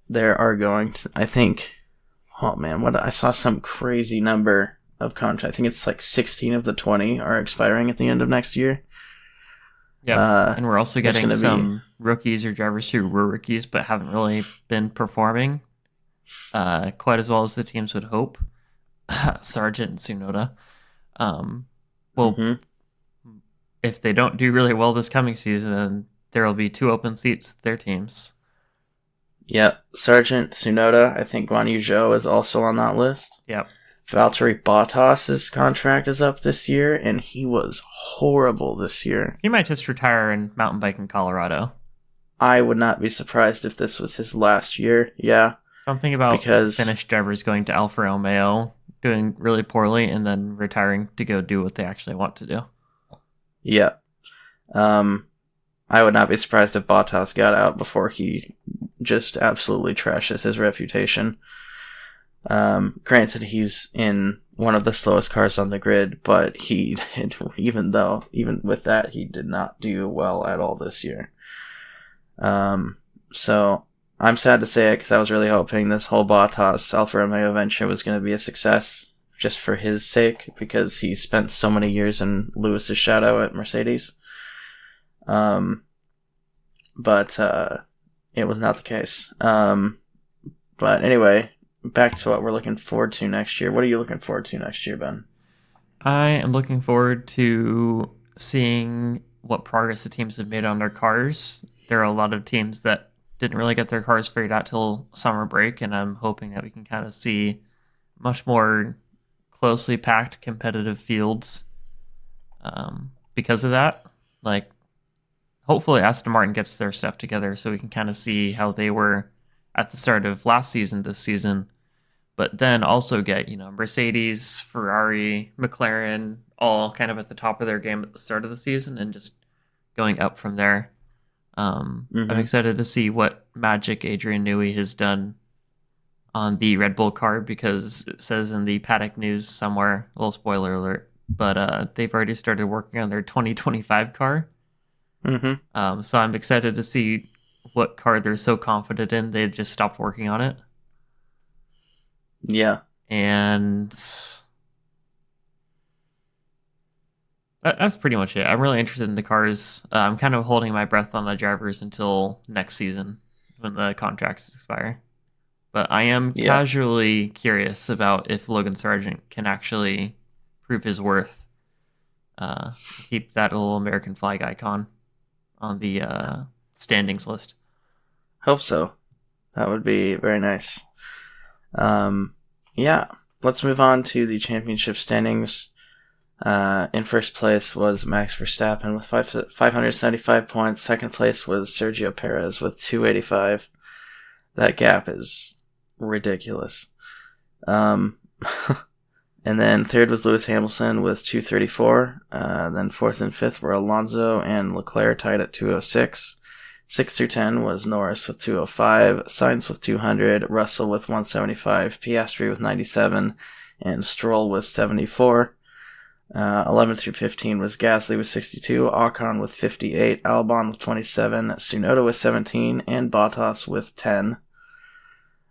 There are going to, I think, I saw some crazy number of contracts. I think it's like 16 of the 20 are expiring at the end of next year. Yeah, and we're also getting some rookies or drivers who were rookies but haven't really been performing quite as well as the teams would hope. Sargent and Tsunoda. If they don't do really well this coming season, then there will be 2 open seats at their teams. Yep, Sargent, Tsunoda. I think Guan Yu Zhou is also on that list. Yep. Valtteri Bottas' contract is up this year, and he was horrible this year. He might just retire and mountain bike in Colorado. I would not be surprised if this was his last year, yeah. Something about Finnish drivers going to Alfa Romeo, doing really poorly, and then retiring to go do what they actually want to do. Yeah. I would not be surprised if Bottas got out before he just absolutely trashes his reputation. Granted, he's in one of the slowest cars on the grid, but even with that, he did not do well at all this year. So I'm sad to say it because I was really hoping this whole Bottas Alfa Romeo venture was going to be a success just for his sake, because he spent so many years in Lewis's shadow at Mercedes. But it was not the case. But anyway, back to what we're looking forward to next year. What are you looking forward to next year, Ben? I am looking forward to seeing what progress the teams have made on their cars. There are a lot of teams that didn't really get their cars figured out till summer break, and I'm hoping that we can kind of see much more closely packed competitive fields because of that. Like, hopefully Aston Martin gets their stuff together so we can kind of see how they were at the start of last season, this season, but then also get, Mercedes, Ferrari, McLaren, all kind of at the top of their game at the start of the season and just going up from there. I'm excited to see what magic Adrian Newey has done on the Red Bull car, because it says in the paddock news somewhere, a little spoiler alert, but they've already started working on their 2025 car. So I'm excited to see what car they're so confident in they've just stopped working on it. Yeah. And that's pretty much it. I'm really interested in the cars. I'm kind of holding my breath on the drivers until next season when the contracts expire. But I am casually curious about if Logan Sargent can actually prove his worth. Keep that little American flag icon on the standings list. Hope so. That would be very nice. Let's move on to the championship standings. In first place was Max Verstappen with 575 points. Second place was Sergio Perez with 285. That gap is ridiculous. And then third was Lewis Hamilton with 234. Then fourth and fifth were Alonso and Leclerc tied at 206. 6 through 10 was Norris with 205, Sainz with 200, Russell with 175, Piastri with 97, and Stroll with 74. 11 through 15 was Gasly with 62, Ocon with 58, Albon with 27, Tsunoda with 17, and Bottas with 10.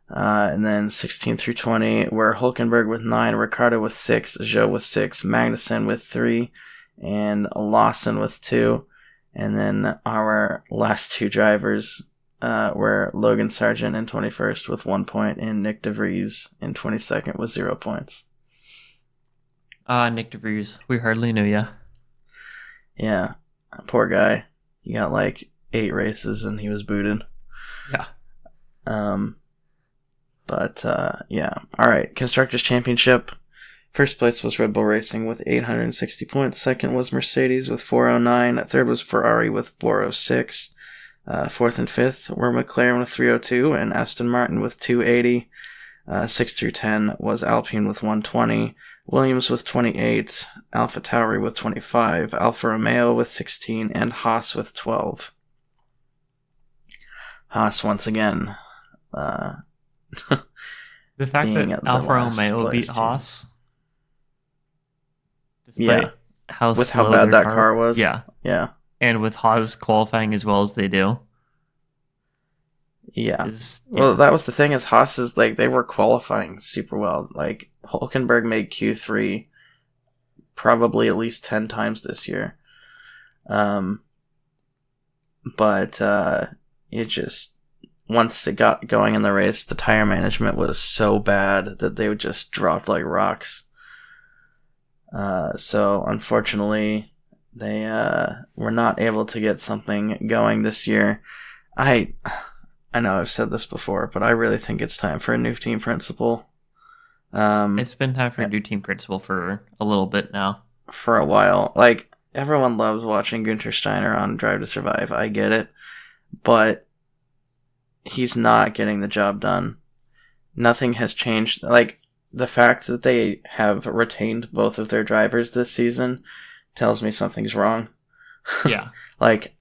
And then 16 through 20 were Hülkenberg with 9, Ricciardo with 6, Zhou with 6, Magnussen with 3, and Lawson with 2. And then our last two drivers were Logan Sargent in 21st with 1 point and Nick DeVries in 22nd with 0 points. Nick DeVries, we hardly knew ya. Yeah, poor guy. He got like 8 races and he was booted. Yeah. All right, Constructors' Championship. First place was Red Bull Racing with 860 points. Second was Mercedes with 409. Third was Ferrari with 406. Fourth and fifth were McLaren with 302 and Aston Martin with 280. 6 through 10 was Alpine with 120. Williams with 28. AlphaTauri with 25. Alfa Romeo with 16. And Haas with 12. Haas once again. The fact that Alfa Romeo beat Haas. Despite how bad that car was. Yeah. And with Haas qualifying as well as they do. Yeah. Well, that was the thing, is Haas is like, they were qualifying super well. Like, Hülkenberg made Q3 probably at least 10 times this year. But it just, once it got going in the race, the tire management was so bad that they just dropped like rocks. So unfortunately, they were not able to get something going this year. I know I've said this before, but I really think it's time for a new team principal. It's been time for a new team principal for a little bit now. For a while. Like, everyone loves watching Günther Steiner on Drive to Survive. I get it. But he's not getting the job done. Nothing has changed. Like, the fact that they have retained both of their drivers this season tells me something's wrong. Yeah. Like,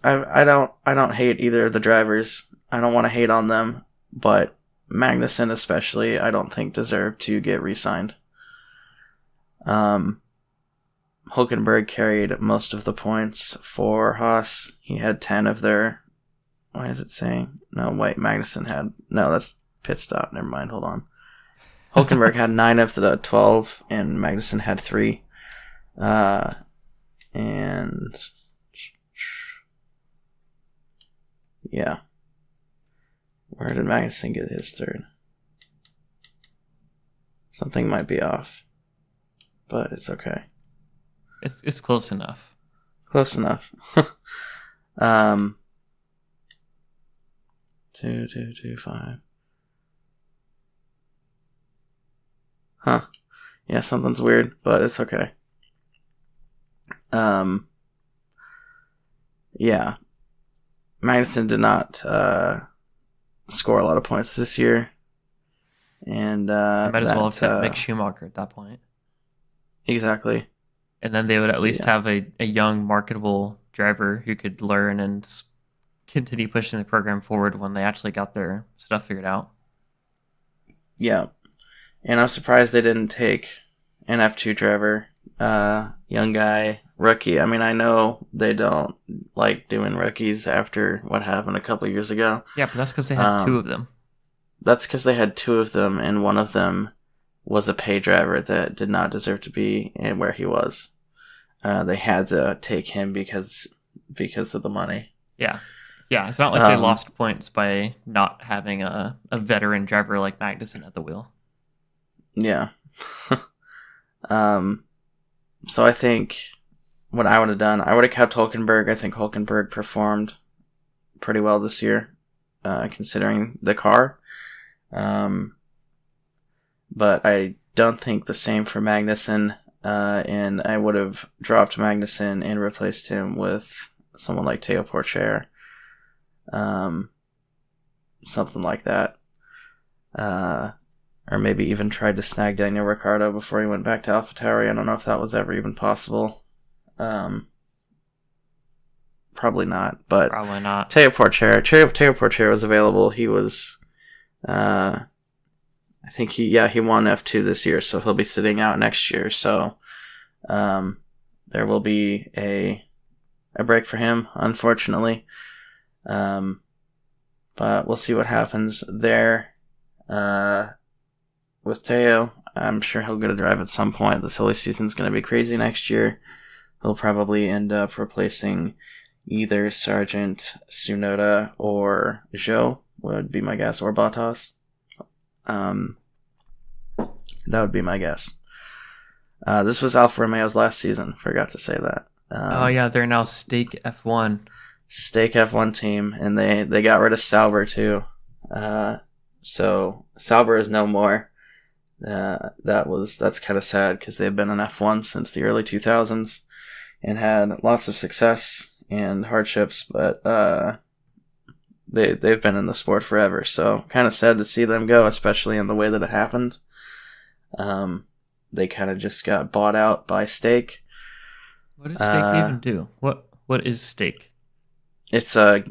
I don't hate either of the drivers. I don't want to hate on them, but Magnussen especially, I don't think deserved to get re-signed. Hulkenberg carried most of the points for Haas. He had 10 of their... Why is it saying? No, wait, Magnussen had... No, that's pit stop. Never mind, hold on. Hulkenberg had 9 of the 12, and Magnussen had 3. And... Yeah. Where did Magnussen get his third? Something might be off. But it's okay. It's close enough. Close enough. 2, 5. Huh. Yeah, something's weird, but it's okay. Yeah. Magnussen did not score a lot of points this year. And might as well have had Mick Schumacher at that point. Exactly. And then they would at least have a young, marketable driver who could learn and continue pushing the program forward when they actually got their stuff figured out. Yeah. And I'm surprised they didn't take an F2 driver, young guy, rookie. I mean, I know they don't like doing rookies after what happened a couple years ago. Yeah, but that's because they had 2 of them. That's because they had 2 of them, and one of them was a pay driver that did not deserve to be where he was. They had to take him because of the money. Yeah. Yeah, it's not like they lost points by not having a veteran driver like Magnussen at the wheel. Yeah. So I think what I would have done, I would have kept Hulkenberg. I think Hulkenberg performed pretty well this year, considering the car. But I don't think the same for Magnussen, and I would have dropped Magnussen and replaced him with someone like Teo Porcher, something like that. Or maybe even tried to snag Daniel Ricciardo before he went back to AlphaTauri. I don't know if that was ever even possible. Probably not, but probably not. Teo Porcher was available. He was, I think he won F2 this year, so he'll be sitting out next year. So, there will be a break for him, unfortunately. But we'll see what happens there. With Teo, I'm sure he'll get a drive at some point. The silly season's going to be crazy next year. He'll probably end up replacing either Sargent, Tsunoda, or Zhou, would be my guess, or Bottas. That would be my guess. This was Alfa Romeo's last season. Forgot to say that. Oh yeah, they're now Stake F1. Stake F1 team, and they got rid of Sauber too. So Sauber is no more. That's kind of sad because they've been in F1 since the early 2000s and had lots of success and hardships, but they've been in the sport forever. So kind of sad to see them go, especially in the way that it happened. They kind of just got bought out by Stake. What does Stake even do? What is Stake? It's a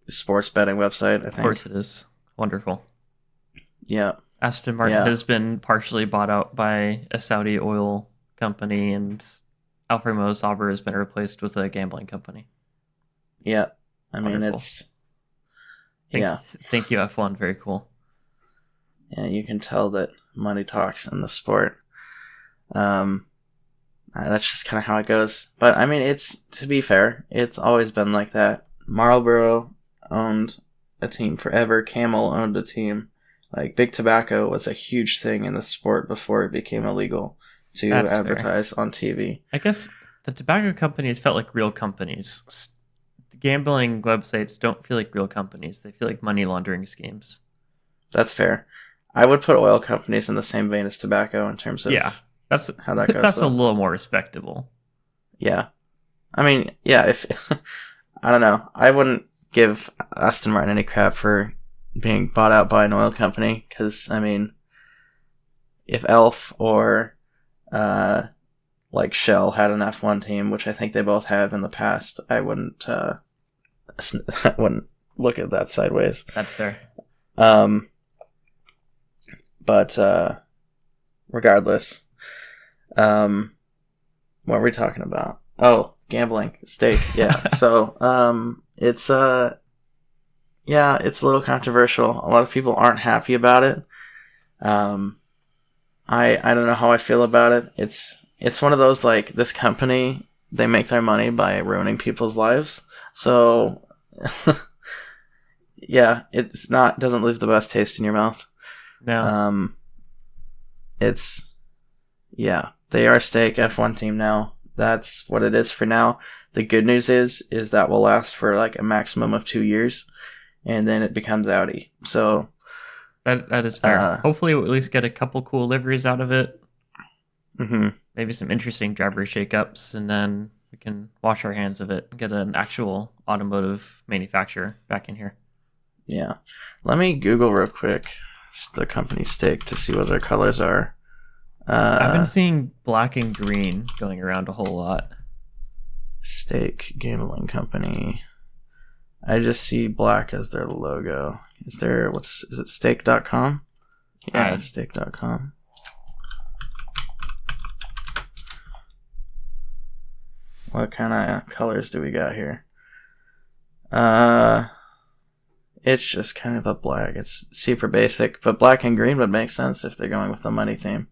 sports betting website, I think. Of course it is. Wonderful. Yeah. Aston Martin has been partially bought out by a Saudi oil company, and Alfa Romeo Sauber has been replaced with a gambling company. Yeah. I mean, Wonderful. Thank you, F1. Very cool. Yeah, you can tell that money talks in the sport. That's just kind of how it goes. But, I mean, to be fair, it's always been like that. Marlboro owned a team forever. Camel owned a team. Like, Big Tobacco was a huge thing in the sport before it became illegal to advertise on TV. I guess the tobacco companies felt like real companies. The gambling websites don't feel like real companies. They feel like money laundering schemes. That's fair. I would put oil companies in the same vein as tobacco in terms of how that goes. That's a little more respectable. Yeah. I mean, yeah, if... I don't know. I wouldn't give Aston Martin any crap for being bought out by an oil company, because, I mean, if Elf or Shell had an F1 team, which I think they both have in the past, I wouldn't look at that sideways. That's fair. But regardless, what were we talking about? Oh, gambling, stake. Yeah. So it's it's a little controversial. A lot of people aren't happy about it. I don't know how I feel about it. It's one of those, like, this company, they make their money by ruining people's lives. So yeah, doesn't leave the best taste in your mouth. No. They are stake F1 team now. That's what it is for now. The good news is that will last for like a maximum of 2 years, and then it becomes Audi. So that is fair. Hopefully we'll at least get a couple cool liveries out of it. Mm-hmm. Maybe some interesting driver shakeups, and then we can wash our hands of it and get an actual automotive manufacturer back in here. Yeah. Let me Google real quick the company stake to see what their colors are. I've been seeing black and green going around a whole lot. Stake gambling company. I just see black as their logo. Is it stake.com? Yeah, stake.com. What kind of colors do we got here? It's just kind of a black. It's super basic, but black and green would make sense if they're going with the money theme.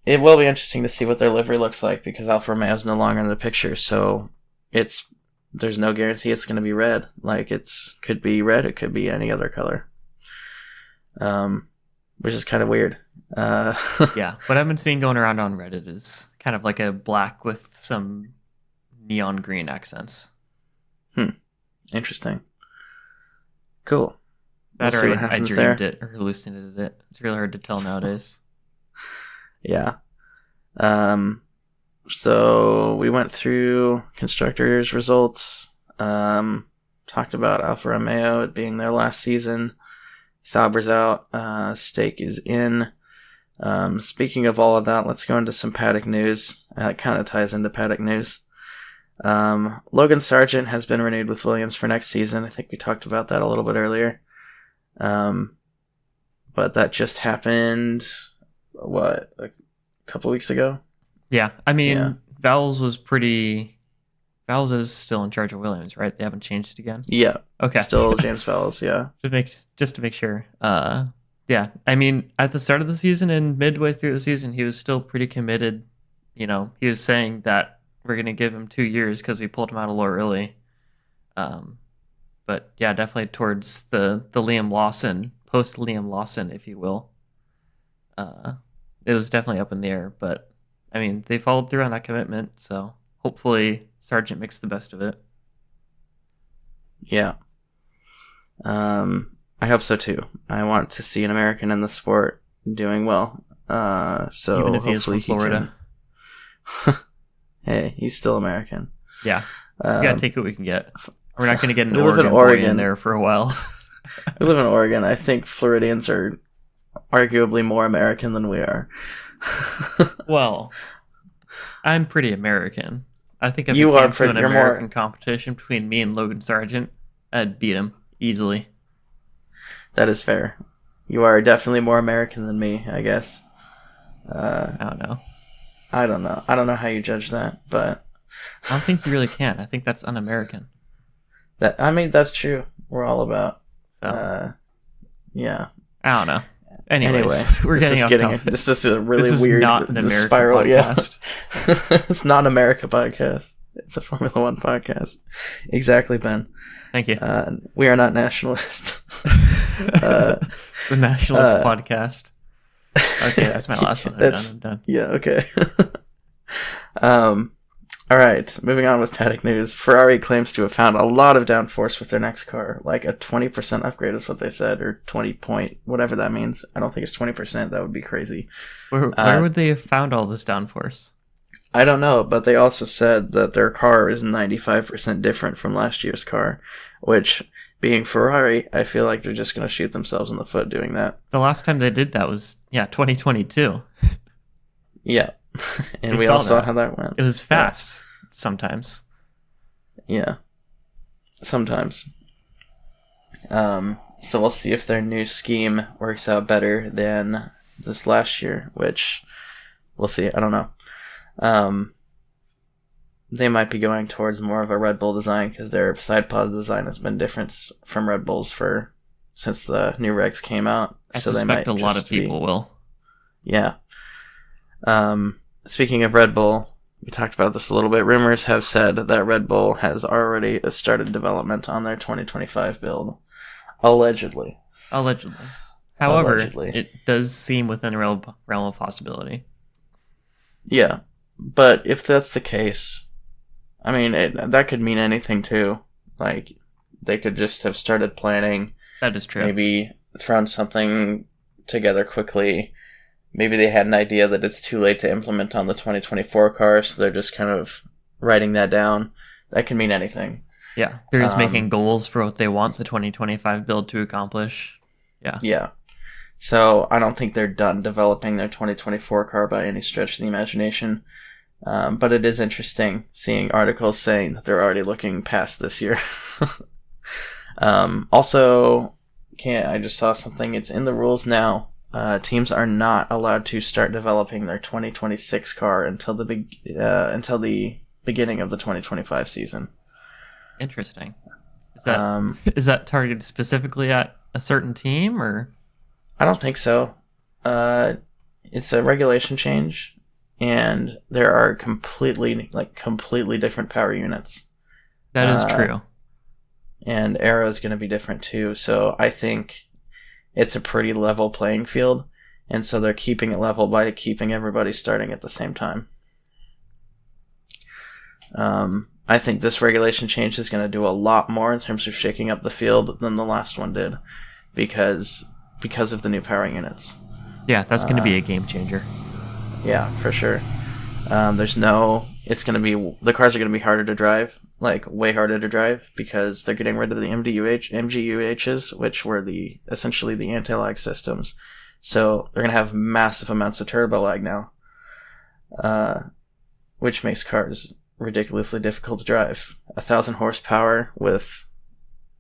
It will be interesting to see what their livery looks like, because Alfa Romeo is no longer in the picture, so there's no guarantee it's going to be red. Like, could be red, it could be any other color, which is kind of weird. Yeah, what I've been seeing going around on Reddit is kind of like a black with some neon green accents. Interesting. Cool. That or I dreamed it or hallucinated it. It's really hard to tell nowadays. Yeah. So we went through constructors' results. Talked about Alfa Romeo, it being their last season. Sauber's out. Stake is in. Speaking of all of that, let's go into some paddock news. It kind of ties into paddock news. Logan Sargent has been renewed with Williams for next season. I think we talked about that a little bit earlier. But that just happened, a couple weeks ago? Yeah, I mean, Vowles is still in charge of Williams, right? They haven't changed it again? Yeah. Okay. Still James Vowles, yeah. Just to make sure. Yeah, I mean, at the start of the season and midway through the season, he was still pretty committed. You know, he was saying that we're going to give him 2 years because we pulled him out a little early. But yeah, definitely towards the Liam Lawson, post Liam Lawson, if you will. It was definitely up in the air, but I mean, they followed through on that commitment, so hopefully Sargent makes the best of it. Yeah. I hope so too. I want to see an American in the sport doing well. So even if he is from Florida. Hey, he's still American. Yeah. We gotta take what we can get. We're not going to get an Oregon boy in there for a while. We live in Oregon. I think Floridians are arguably more American than we are. Well, I'm pretty American. I think if you it are came to an American more competition between me and Logan Sargent, I'd beat him easily. That is fair. You are definitely more American than me, I guess. I don't know. I don't know how you judge that, but I don't think you really can. I think that's un-American. That's true. We're all about. So, yeah. I don't know. Anyways, we're getting off topic. This is a really this weird is not an American spiral. Podcast. Yeah. It's not an America podcast. It's a Formula One podcast. Exactly, Ben. Thank you. We are not nationalists. The Nationalist Podcast. Okay, that's my last one. I'm done. Yeah, okay. All right, moving on with paddock news. Ferrari claims to have found a lot of downforce with their next car, like a 20% upgrade is what they said, or 20 point, whatever that means. I don't think it's 20%. That would be crazy. Where would they have found all this downforce? I don't know, but they also said that their car is 95% different from last year's car, which, being Ferrari, I feel like they're just going to shoot themselves in the foot doing that. The last time they did that was, 2022. Yeah. And we all saw how that went. It was fast sometimes. Yeah. Sometimes. So we'll see if their new scheme works out better than this last year, which we'll see. I don't know. They might be going towards more of a Red Bull design because their side pod design has been different from Red Bull's since the new regs came out. I so suspect they might a lot of people will. Yeah. Speaking of Red Bull, we talked about this a little bit. Rumors have said that Red Bull has already started development on their 2025 build. Allegedly. However, Allegedly. It does seem within the realm of possibility. Yeah. But if that's the case, I mean, that could mean anything too. Like, they could just have started planning. That is true. Maybe thrown something together quickly. Maybe they had an idea that it's too late to implement on the 2024 car, so they're just kind of writing that down. That can mean anything. Yeah, they're just making goals for what they want the 2025 build to accomplish. Yeah. Yeah. So I don't think they're done developing their 2024 car by any stretch of the imagination. But it is interesting seeing articles saying that they're already looking past this year. Also, I just saw something. It's in the rules now. Teams are not allowed to start developing their 2026 car until the beginning of the 2025 season. Interesting. Is that targeted specifically at a certain team, or? I don't think so. It's a regulation change, and there are completely different power units. That is true. And aero is going to be different too. So I think it's a pretty level playing field, and so they're keeping it level by keeping everybody starting at the same time. I think this regulation change is going to do a lot more in terms of shaking up the field than the last one did, because of the new power units. Yeah, that's going to be a game changer. Yeah, for sure. The cars are going to be harder to drive, like way harder to drive, because they're getting rid of the MGUHs, which were essentially the anti-lag systems. So they're going to have massive amounts of turbo lag now, which makes cars ridiculously difficult to drive. 1,000 horsepower with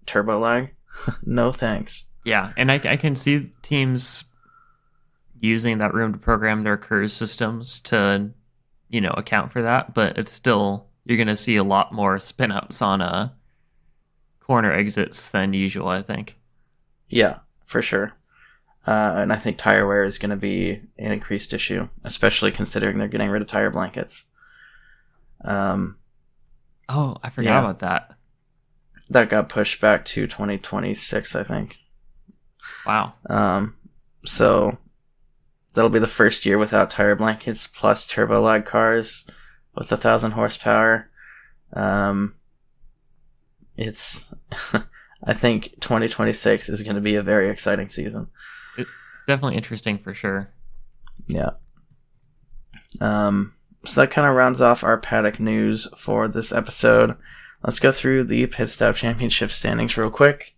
turbo lag? No thanks. Yeah, and I can see teams using that room to program their curve systems to, account for that, but it's still, you're going to see a lot more spin-outs on corner exits than usual, I think. Yeah, for sure. And I think tire wear is going to be an increased issue, especially considering they're getting rid of tire blankets. I forgot about that. That got pushed back to 2026, I think. Wow. So that'll be the first year without tire blankets plus turbo lag cars with 1,000 horsepower. It's I think 2026 is going to be a very exciting season. It's definitely interesting for sure. Yeah. So that kind of rounds off our paddock news for this episode. Let's go through the Pit Stop Championship standings real quick.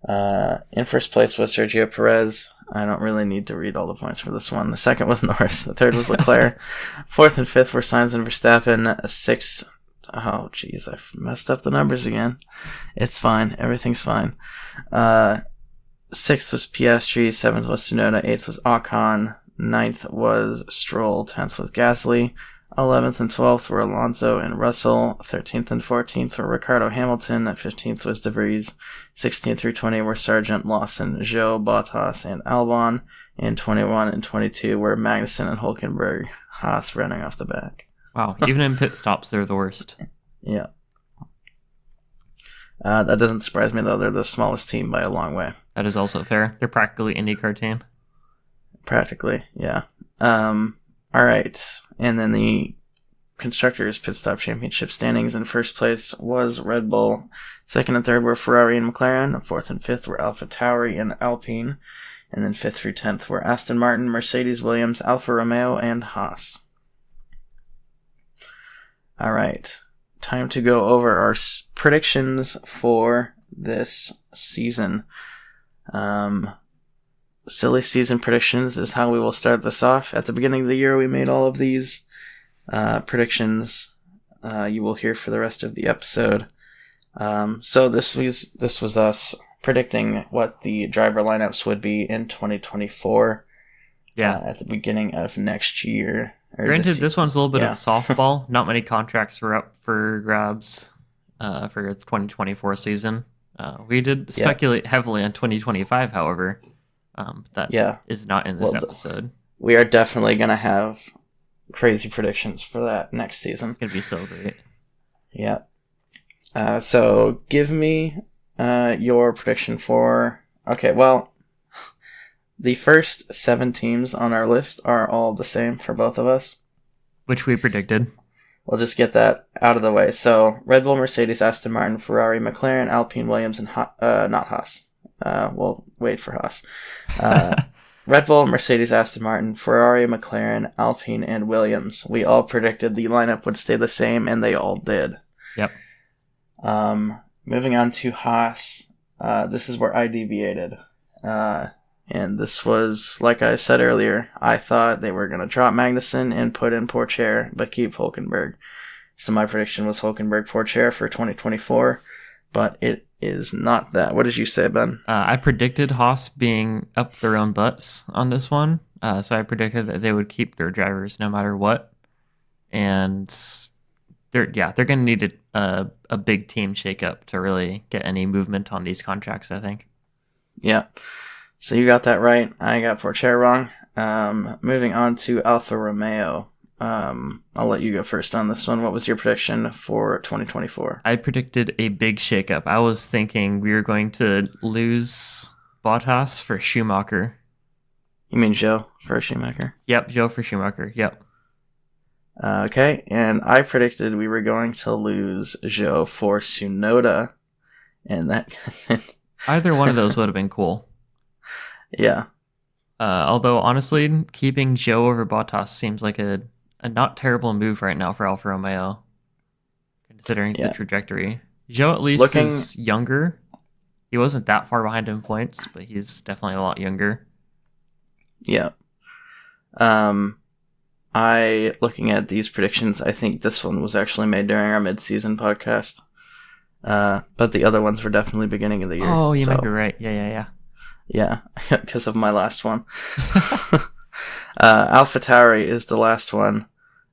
In first place was Sergio Perez. I don't really need to read all the points for this one. The second was Norris. The third was Leclerc. Fourth and fifth were Sainz and Verstappen. Sixth... Oh, jeez, I messed up the numbers again. It's fine. Everything's fine. Sixth was Piastri. Seventh was Tsunoda. Eighth was Ocon. Ninth was Stroll. 10th was Gasly. 11th and 12th were Alonso and Russell. 13th and 14th were Ricardo Hamilton. 15th was De Vries. 16th through 20 were Sargent, Lawson, Zhou, Bottas, and Albon. And 21 and 22 were Magnussen and Hülkenberg. Haas running off the back. Wow, even in pit stops, they're the worst. Yeah. That doesn't surprise me, though. They're the smallest team by a long way. That is also fair. They're practically IndyCar team. Practically, yeah. All right. And then the Constructors Pit Stop Championship standings. In first place was Red Bull. Second and third were Ferrari and McLaren. Fourth and fifth were AlphaTauri and Alpine. And then 5th through 10th were Aston Martin, Mercedes, Williams, Alfa Romeo, and Haas. All right. Time to go over our predictions for this season. Silly season predictions is how we will start this off. At the beginning of the year, we made all of these predictions. You will hear for the rest of the episode. So this was us predicting what the driver lineups would be in 2024. Yeah. At the beginning of next year. Granted, this one's a little bit of softball. Not many contracts were up for grabs for the 2024 season. We did speculate heavily on 2025, however. That is not in this episode. We are definitely going to have crazy predictions for that next season. It's going to be so great. Yeah. So give me your prediction for... Okay, well, the first 7 teams on our list are all the same for both of us. Which we predicted. We'll just get that out of the way. So, Red Bull, Mercedes, Aston Martin, Ferrari, McLaren, Alpine, Williams, and not Haas. We'll wait for Haas. Red Bull, Mercedes, Aston Martin, Ferrari, McLaren, Alpine, and Williams. We all predicted the lineup would stay the same, and they all did. Yep. Moving on to Haas. This is where I deviated. And this was, like I said earlier, I thought they were going to drop Magnussen and put in Pourchaire, but keep Hülkenberg. So my prediction was Hülkenberg Pourchaire for 2024, but it is not that. What did you say, Ben? I predicted Haas being up their own butts on this one. So I predicted that they would keep their drivers no matter what. And they're going to need a big team shakeup to really get any movement on these contracts, I think. Yeah. So you got that right. I got Pourchaire wrong. Moving on to Alfa Romeo. I'll let you go first on this one. What was your prediction for 2024? I predicted a big shakeup. I was thinking we were going to lose Bottas for Schumacher. You mean Joe for Schumacher? Yep, Joe for Schumacher. Yep. Okay, and I predicted we were going to lose Joe for Tsunoda, and that either one of those would have been cool. Yeah. Although, honestly, keeping Joe over Bottas seems like a not terrible move right now for Alfa Romeo, considering the trajectory. Joe, at least, is younger. He wasn't that far behind in points, but he's definitely a lot younger. Yeah. Looking at these predictions, I think this one was actually made during our mid-season podcast. But the other ones were definitely beginning of the year. Oh, you might be right. Yeah. Yeah, because of my last one. AlphaTauri is the last one.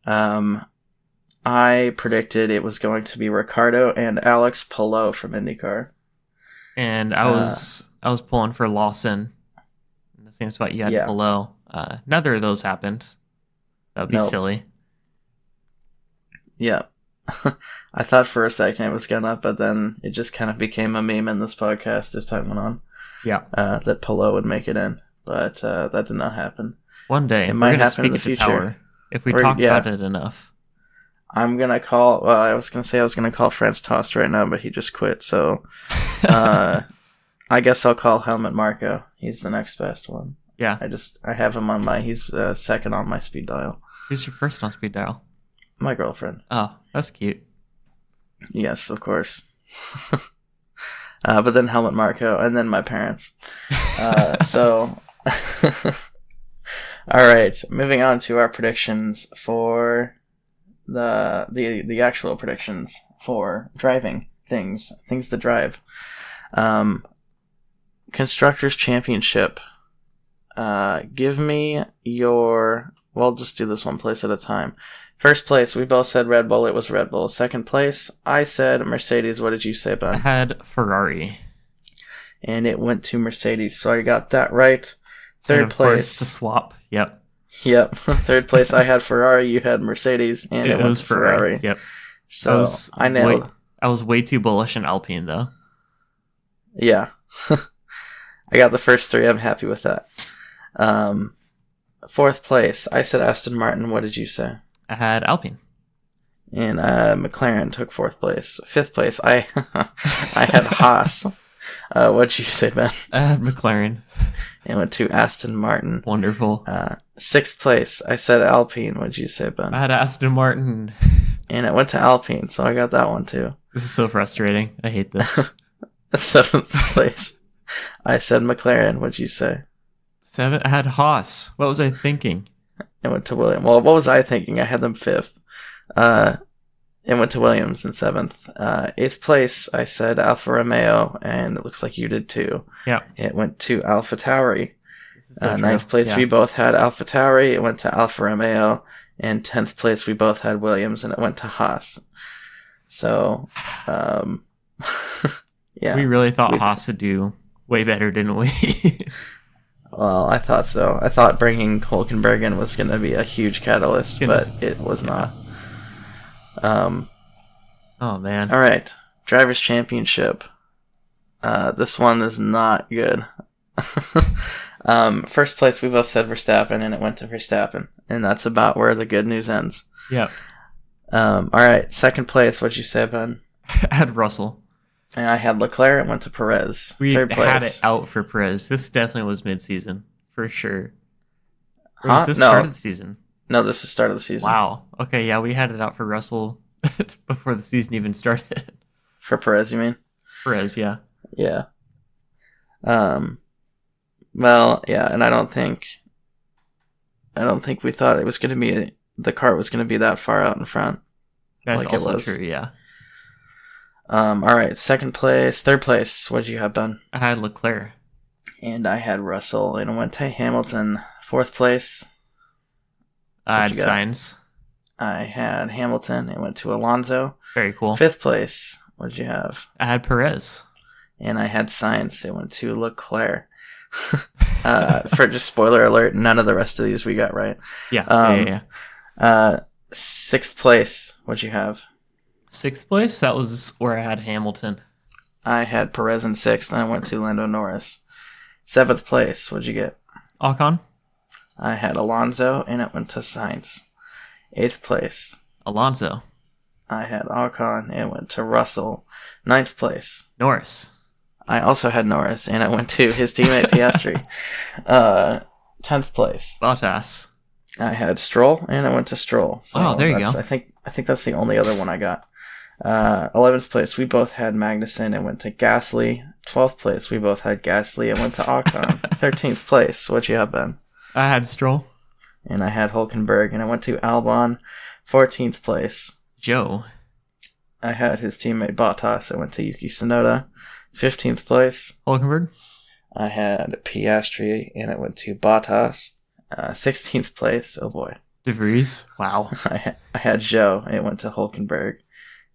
I predicted it was going to be Ricciardo and Alex Palou from IndyCar. And I was pulling for Lawson. In the same spot you had Palou. Neither of those happened. That would be silly. Yeah. I thought for a second it was gonna, but then it just kind of became a meme in this podcast as time went on. Yeah. That Palou would make it in, but that did not happen. One day, it might happen happen in the future tower if we talk about it enough. I'm gonna call. Well, I was gonna call Franz Tost right now, but he just quit. So, I guess I'll call Helmut Marko. He's the next best one. Yeah. I have him on my. He's second on my speed dial. Who's your first on speed dial? My girlfriend. Oh, that's cute. Yes, of course. But then Helmut Marko, and then my parents. So, all right. Moving on to our predictions for the actual predictions for driving things to drive. Constructors Championship. Give me your. We'll just do this one place at a time. First place, we both said Red Bull. It was Red Bull. Second place, I said Mercedes. What did you say, Ben? I had Ferrari. And it went to Mercedes, so I got that right. Third place. Course, the swap. Yep. Third place, I had Ferrari. You had Mercedes, and it was Ferrari. Yep. So I nailed. I was way too bullish in Alpine, though. Yeah. I got the first 3. I'm happy with that. Fourth place, I said Aston Martin. What did you say? I had Alpine. And McLaren took 4th place. 5th place, I had Haas. What'd you say, Ben? I had McLaren. And went to Aston Martin. Wonderful. 6th place, I said Alpine. What'd you say, Ben? I had Aston Martin. And it went to Alpine, so I got that one too. This is so frustrating. I hate this. 7th place, I said McLaren. What'd you say? 7. I had Haas. What was I thinking? It went to William. Well, what was I thinking? I had them 5th. It went to Williams in 7th. 8th place, I said Alfa Romeo, and it looks like you did too. Yeah. It went to Alfa Tauri. So 9th place, we both had Alfa Tauri. It went to Alfa Romeo. And 10th place, we both had Williams, and it went to Haas. So, yeah. We really thought Haas would do way better, didn't we? Well, I thought so. I thought bringing Hülkenberg in was going to be a huge catalyst, but it was not. Oh, man. All right. Drivers' Championship. This one is not good. First place, we both said Verstappen, and it went to Verstappen. And that's about where the good news ends. Yep. All right. Second place, what'd you say, Ben? I had Russell. And I had Leclerc. It went to Perez. We Third place. had it out for Perez. This definitely was mid-season, for sure. Or Huh? was this No. start of the season? No, this is start of the season. Wow. Okay, yeah, we had it out for Russell before the season even started. For Perez, you mean? Perez, yeah. Yeah. Well, yeah, and I don't think we thought it was going to be the cart was going to be that far out in front. That's like also it was. true, yeah. All right, third place. What'd you have, Ben? I had Leclerc. And I had Russell, and it went to Hamilton. Fourth place. I had What'd you got? Sainz. I had Hamilton. It went to Alonso. Very cool. Fifth place. What'd you have? I had Perez. And I had Sainz. It went to Leclerc. For just spoiler alert, none of the rest of these we got right. Yeah. Sixth place. What'd you have? Sixth place, that was where I had Hamilton. I had Perez in sixth, and I went to Lando Norris. Seventh place. What'd you get? Ocon. I had Alonso, and it went to Sainz. Eighth place. Alonso. I had Ocon, and it went to Russell. Ninth place. Norris. I also had Norris, and it went to his teammate Piastri. 10th place. Bottas. I had Stroll, and it went to Stroll. So there you go. I think that's the only other one I got. 11th place, we both had Magnussen. It went to Gasly. 12th place, we both had Gasly. It went to Ocon. 13th place, what'd you have, Ben? I had Stroll. And I had Hülkenberg, and I went to Albon. 14th place, Joe. I had his teammate Bottas. It went to Yuki Tsunoda. 15th place, Hülkenberg. I had Piastri, and it went to Bottas. 16th place, oh boy. De Vries. Wow. I had Zhou. It went to Hülkenberg.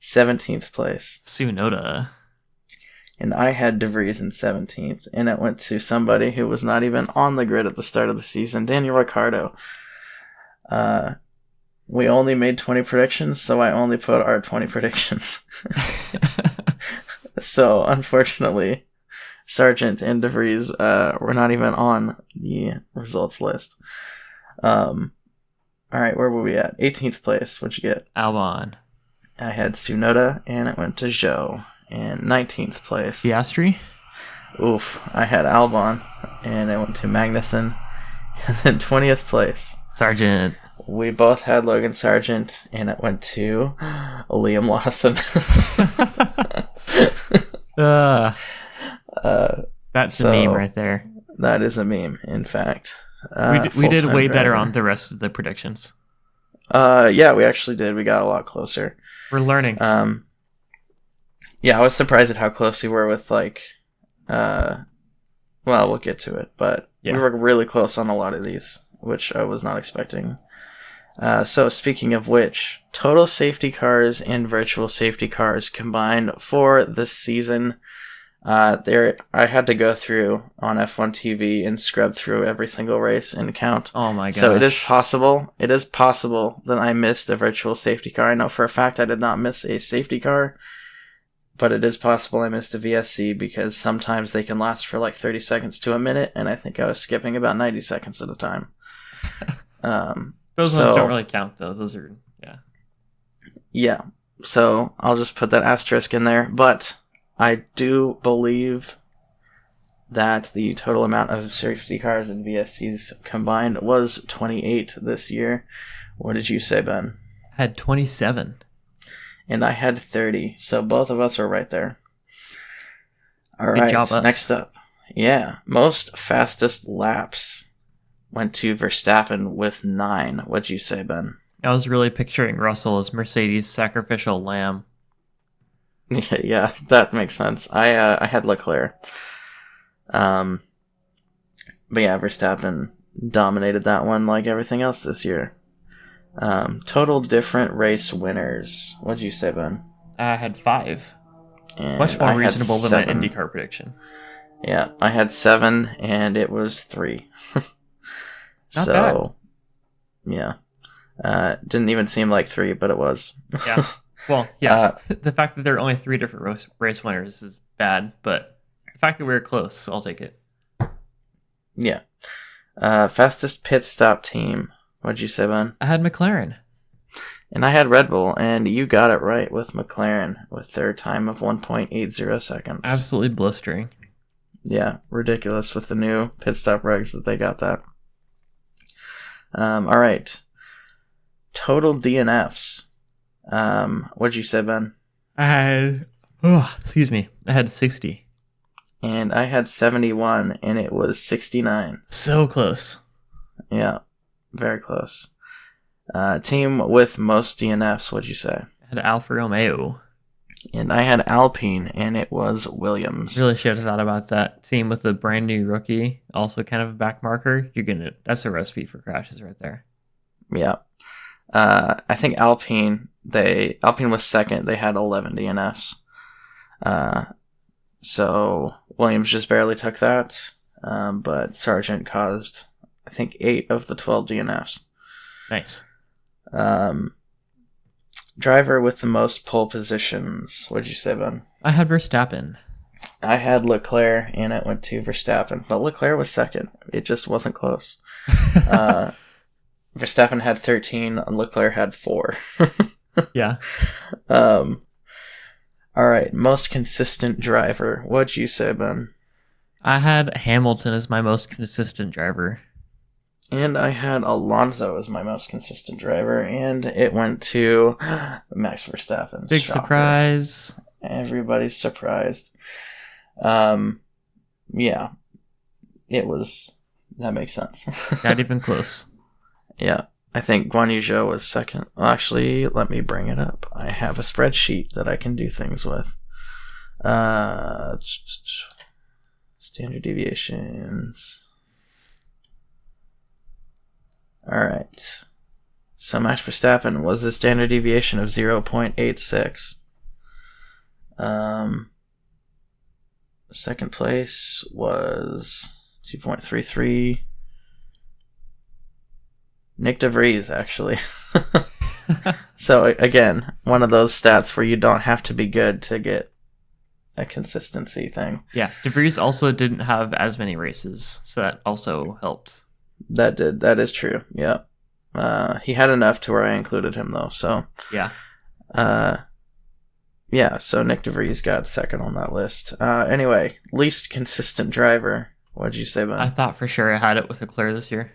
17th place. Tsunoda. And I had De Vries in 17th. And it went to somebody who was not even on the grid at the start of the season, Daniel Ricciardo. We only made 20 predictions, so I only put our 20 predictions. So, unfortunately, Sargent and De Vries were not even on the results list. Alright, where were we at? 18th place. What'd you get? Albon. I had Tsunoda, and it went to Zhou. And 19th place. Piastri. Oof. I had Albon, and it went to Magnussen. And then 20th place. Sargent. We both had Logan Sargent, and it went to Liam Lawson. That's a meme right there. That is a meme, in fact. We did way better driver. on the rest of the predictions. Yeah, we actually did. We got a lot closer. We're learning. Yeah, I was surprised at how close we were with, like, well, we'll get to it, but Yeah. we were really close on a lot of these, which I was not expecting. So speaking of which, total safety cars and virtual safety cars combined for this season. I had to go through on F1 TV and scrub through every single race and count. Oh my gosh. So it is possible that I missed a virtual safety car. I know for a fact I did not miss a safety car, but it is possible I missed a VSC because sometimes they can last for like 30 seconds to a minute, and I think I was skipping about 90 seconds at a time. Those ones don't really count, though. Those are, yeah. Yeah, so I'll just put that asterisk in there, but I do believe that the total amount of safety cars and VSCs combined was 28 this year. What did you say, Ben? I had 27. And I had 30, so both of us were right there. All Good right, job, us. next up. Yeah, most fastest laps went to Verstappen with 9. What'd you say, Ben? I was really picturing Russell as Mercedes' sacrificial lamb. Yeah, that makes sense. I had Leclerc. But yeah, Verstappen dominated that one like everything else this year. Total different race winners. What'd you say, Ben? I had 5. And Much more I had reasonable than my 7. IndyCar prediction. Yeah, I had 7, and it was 3. Not so, bad. Yeah. Didn't even seem like 3, but it was. Yeah. Well, yeah. The fact that there are only 3 different race winners is bad, but the fact that we were close, I'll take it. Yeah. Fastest pit stop team. What'd you say, Ben? I had McLaren. And I had Red Bull, and you got it right with McLaren with their time of 1.80 seconds. Absolutely blistering. Yeah, ridiculous with the new pit stop regs that they got that. All right. Total DNFs. What'd you say, Ben? I had, I had 60. And I had 71, and it was 69. So close. Yeah, very close. Team with most DNFs, what'd you say? I had Alfa Romeo. And I had Alpine, and it was Williams. Really should have thought about that. Team with a brand new rookie, also kind of a back marker. That's a recipe for crashes right there. Yeah. I think Alpine was second. They had 11 DNFs. So Williams just barely took that. But Sargent caused, I think, 8 of the 12 DNFs. Nice. Driver with the most pole positions. What'd you say, Ben? I had Verstappen. I had Leclerc, and it went to Verstappen. But Leclerc was second. It just wasn't close. Verstappen had 13, and Leclerc had 4. Yeah. All right, most consistent driver. What'd you say, Ben? I had Hamilton as my most consistent driver. And I had Alonso as my most consistent driver, and it went to Max Verstappen. Big Shocker. surprise. Everybody's surprised. Yeah. It was... That makes sense. Not even close. Yeah. I think Guan Yu Zhou was second. Well, actually, let me bring it up. I have a spreadsheet that I can do things with. Standard deviations... Alright. So Max Verstappen was a standard deviation of 0.86. Second place was 2.33. Nick DeVries, actually. So, again, one of those stats where you don't have to be good to get a consistency thing. Yeah, DeVries also didn't have as many races, so that also helped. That is true. Yeah. He had enough to where I included him though. So yeah. Yeah. So Nick DeVries got second on that list. Anyway, least consistent driver. What'd you say, Ben? I thought for sure I had it with Leclerc this year.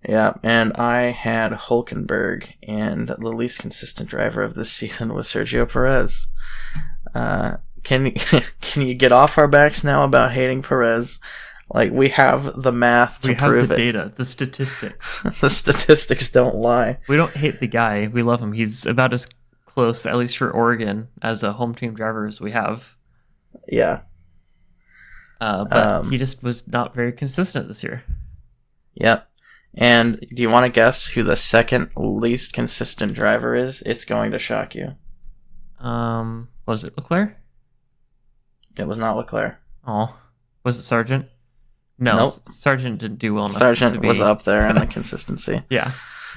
Yeah, and I had Hulkenberg, and the least consistent driver of this season was Sergio Perez. Can you get off our backs now about hating Perez? Like, we have the math to prove it. We have the data, the statistics. The statistics don't lie. We don't hate the guy. We love him. He's about as close, at least for Oregon, as a home team driver as we have. Yeah. But he just was not very consistent this year. Yep. And do you want to guess who the second least consistent driver is? It's going to shock you. Was it Leclerc? It was not Leclerc. Oh. Was it Sargent? No, nope. Sargent didn't do well enough. Sargent was up there in the consistency. Yeah.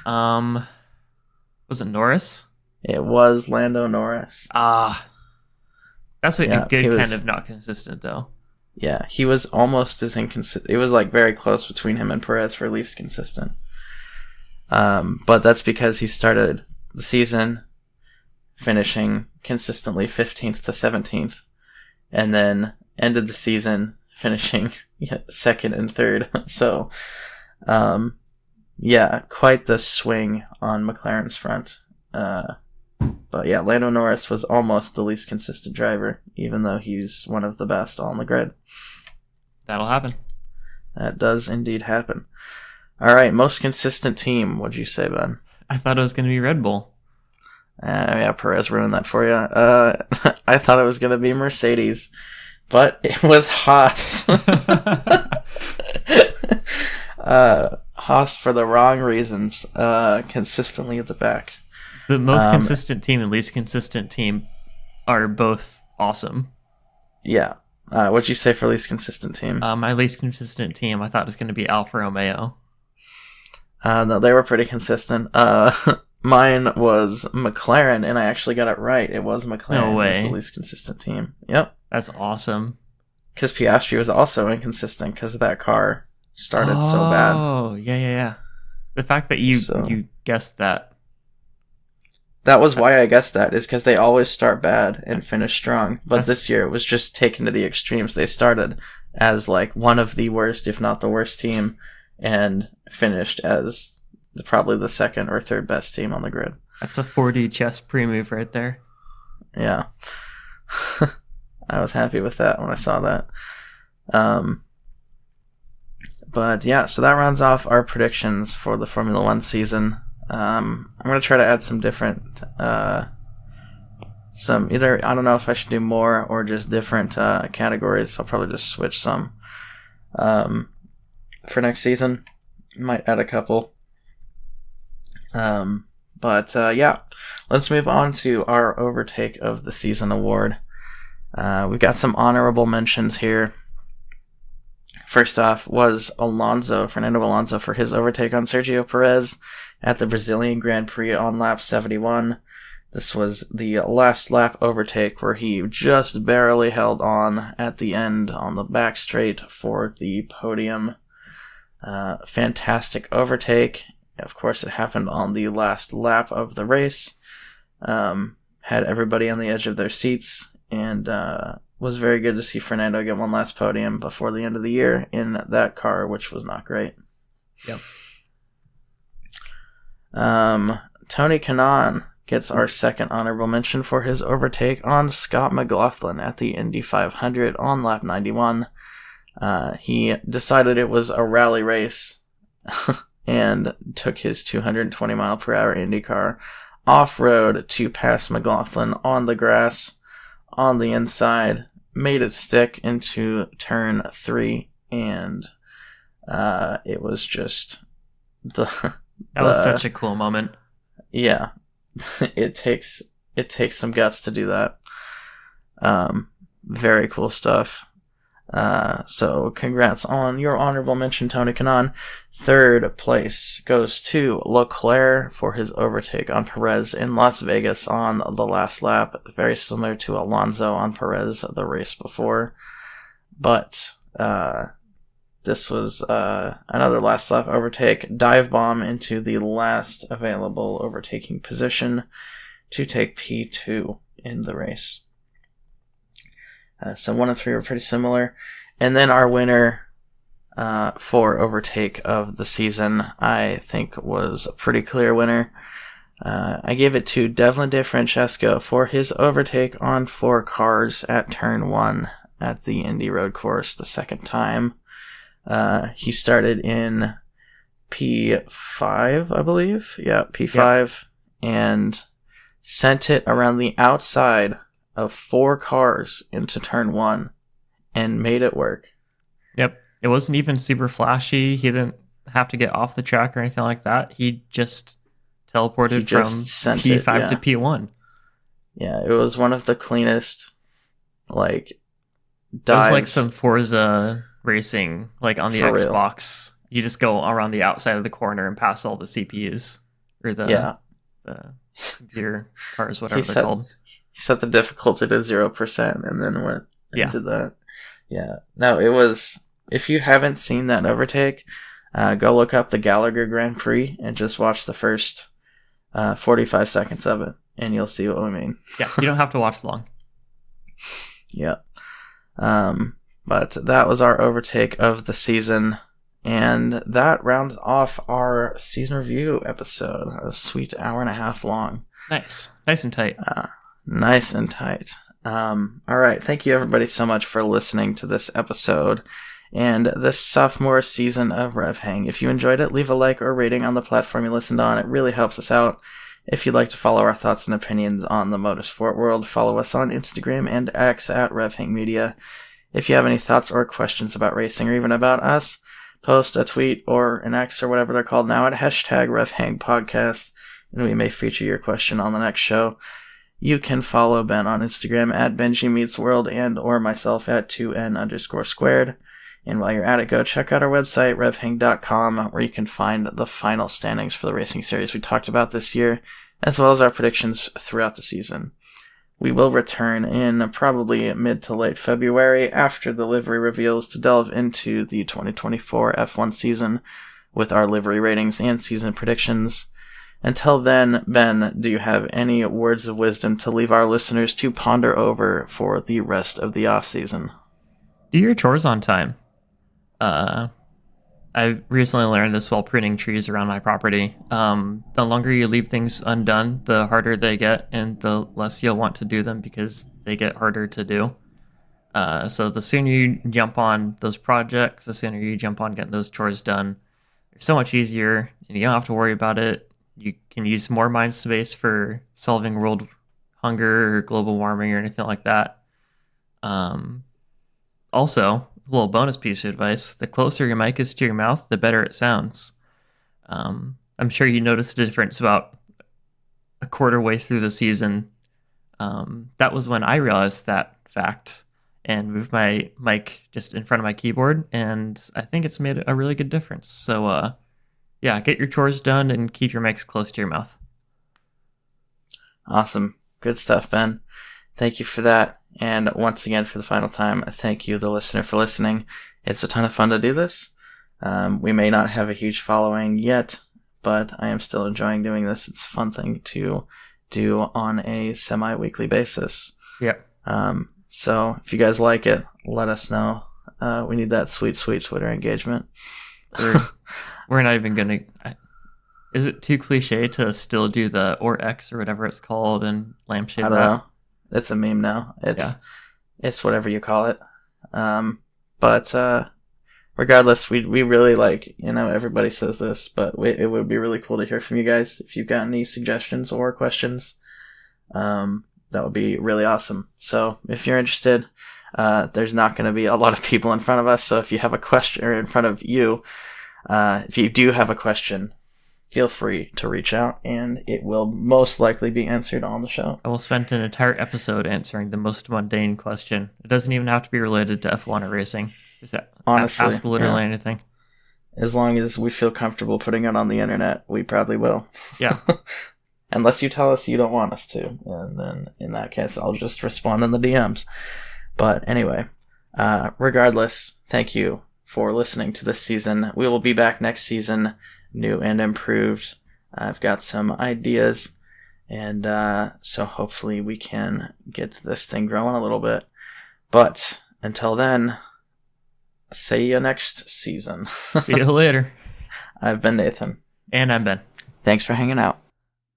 Was it Norris? It was Lando Norris. That's a good kind of not consistent, though. Yeah, he was almost as inconsistent. It was like very close between him and Perez for least consistent. But that's because he started the season finishing consistently 15th to 17th, and then ended the season finishing second and third. So, quite the swing on McLaren's front. But yeah, Lando Norris was almost the least consistent driver, even though he's one of the best on the grid. That'll happen. That does indeed happen. All right, most consistent team. What'd you say, Ben? I thought it was going to be Red Bull. Yeah, Perez ruined that for you. I thought it was going to be Mercedes, but it was Haas. Haas for the wrong reasons, consistently at the back. The most consistent team and least consistent team are both awesome. Yeah. What'd you say for least consistent team? My least consistent team, I thought was going to be Alfa Romeo. No, they were pretty consistent. Mine was McLaren, and I actually got it right. It was McLaren. No way. It was the least consistent team. Yep. That's awesome. Because Piastri was also inconsistent because that car started so bad. Oh, yeah. The fact that you guessed that. That was why I guessed that, is because they always start bad and finish strong. But this year it was just taken to the extremes. They started as like one of the worst, if not the worst team, and finished as probably the second or third best team on the grid. That's a 4D chess pre-move right there. Yeah. I was happy with that when I saw that. But yeah, so that rounds off our predictions for the Formula One season. I'm going to try to add some different, I don't know if I should do more or just different categories. I'll probably just switch some for next season. Might add a couple. But yeah, let's move on to our Overtake of the Season award. We've got some honorable mentions here. First off was Fernando Alonso, for his overtake on Sergio Perez at the Brazilian Grand Prix on lap 71. This was the last lap overtake where he just barely held on at the end on the back straight for the podium. Fantastic overtake. Of course, it happened on the last lap of the race. Had everybody on the edge of their seats, and was very good to see Fernando get one last podium before the end of the year in that car, which was not great. Yep. Tony Kanaan gets our second honorable mention for his overtake on Scott McLaughlin at the Indy 500 on lap 91. He decided it was a rally race and took his 220 mile per hour IndyCar off-road to pass McLaughlin on the grass on the inside, made it stick into turn 3, and it was just that was such a cool moment. Yeah. It takes some guts to do that. Very cool stuff. So congrats on your honorable mention, Tony Kanaan. Third place goes to Leclerc for his overtake on Perez in Las Vegas on the last lap. Very similar to Alonso on Perez the race before. But this was another last lap overtake. Dive bomb into the last available overtaking position to take P2 in the race. So 1 and 3 were pretty similar. And then our winner for overtake of the season, I think, was a pretty clear winner. I gave it to Devlin DeFrancesco for his overtake on 4 cars at turn 1 at the Indy Road Course the second time. He started in P5, I believe. Yeah, P5. Yep. And sent it around the outside of 4 cars into turn 1 and made it work. Yep. It wasn't even super flashy. He didn't have to get off the track or anything like that. He just teleported from P5 to P1. Yeah, it was one of the cleanest, dives. It was like some Forza racing, like on the Xbox. Real. You just go around the outside of the corner and pass all the CPUs. Or the computer cars, whatever they're called. He set the difficulty to 0% and then went and did that. Yeah. No, it was... If you haven't seen that overtake, go look up the Gallagher Grand Prix and just watch the first 45 seconds of it, and you'll see what we mean. Yeah, you don't have to watch long. Yeah. But that was our overtake of the season, and that rounds off our season review episode. A sweet hour and a half long. Nice. Nice and tight. Nice and tight. All right. Thank you, everybody, so much for listening to this episode. and this sophomore season of RevHang. If you enjoyed it, leave a like or rating on the platform you listened on. It really helps us out. If you'd like to follow our thoughts and opinions on the motorsport world, follow us on Instagram and X at RevHang Media. If you have any thoughts or questions about racing or even about us, post a tweet or an X or whatever they're called now at hashtag RevHang Podcast, and we may feature your question on the next show. You can follow Ben on Instagram at BenjiMeetsWorld and or myself at 2n_squared. And while you're at it, go check out our website, RevHang.com, where you can find the final standings for the racing series we talked about this year, as well as our predictions throughout the season. We will return in probably mid to late February after the livery reveals to delve into the 2024 F1 season with our livery ratings and season predictions. Until then, Ben, do you have any words of wisdom to leave our listeners to ponder over for the rest of the off-season? Do your chores on time. I recently learned this while pruning trees around my property. The longer you leave things undone, the harder they get, and the less you'll want to do them because they get harder to do. So the sooner you jump on those projects, the sooner you jump on getting those chores done, it's so much easier, and you don't have to worry about it. You can use more mind space for solving world hunger or global warming or anything like that. Also, a little bonus piece of advice: the closer your mic is to your mouth, the better it sounds. I'm sure you noticed a difference about a quarter way through the season. That was when I realized that fact and moved my mic just in front of my keyboard, and I think it's made a really good difference. So, yeah, get your chores done and keep your mics close to your mouth. Awesome. Good stuff, Ben. Thank you for that. And once again, for the final time, thank you, the listener, for listening. It's a ton of fun to do this. We may not have a huge following yet, but I am still enjoying doing this. It's a fun thing to do on a semi-weekly basis. Yeah. So if you guys like it, let us know. We need that sweet, sweet Twitter engagement. We're not even going to... Is it too cliche to still do the or X or whatever it's called and lampshade that? I don't know. It's a meme now. It's whatever you call it. But regardless, we really like, everybody says this, but it would be really cool to hear from you guys. If you've got any suggestions or questions, that would be really awesome. So if you're interested, there's not going to be a lot of people in front of us. So if you have a question, or in front of you, if you do have a question, feel free to reach out, and it will most likely be answered on the show. I will spend an entire episode answering the most mundane question. It doesn't even have to be related to F1 or racing. Just honestly, ask literally anything. As long as we feel comfortable putting it on the internet, we probably will. Yeah. Unless you tell us you don't want us to, and then in that case, I'll just respond in the DMs. But anyway, regardless, thank you for listening to this season. We will be back next season, new and improved. I've got some ideas, and so hopefully we can get this thing growing a little bit. But until then, see you next season. See you later. I've been Nathan. And I'm Ben. Thanks for hanging out.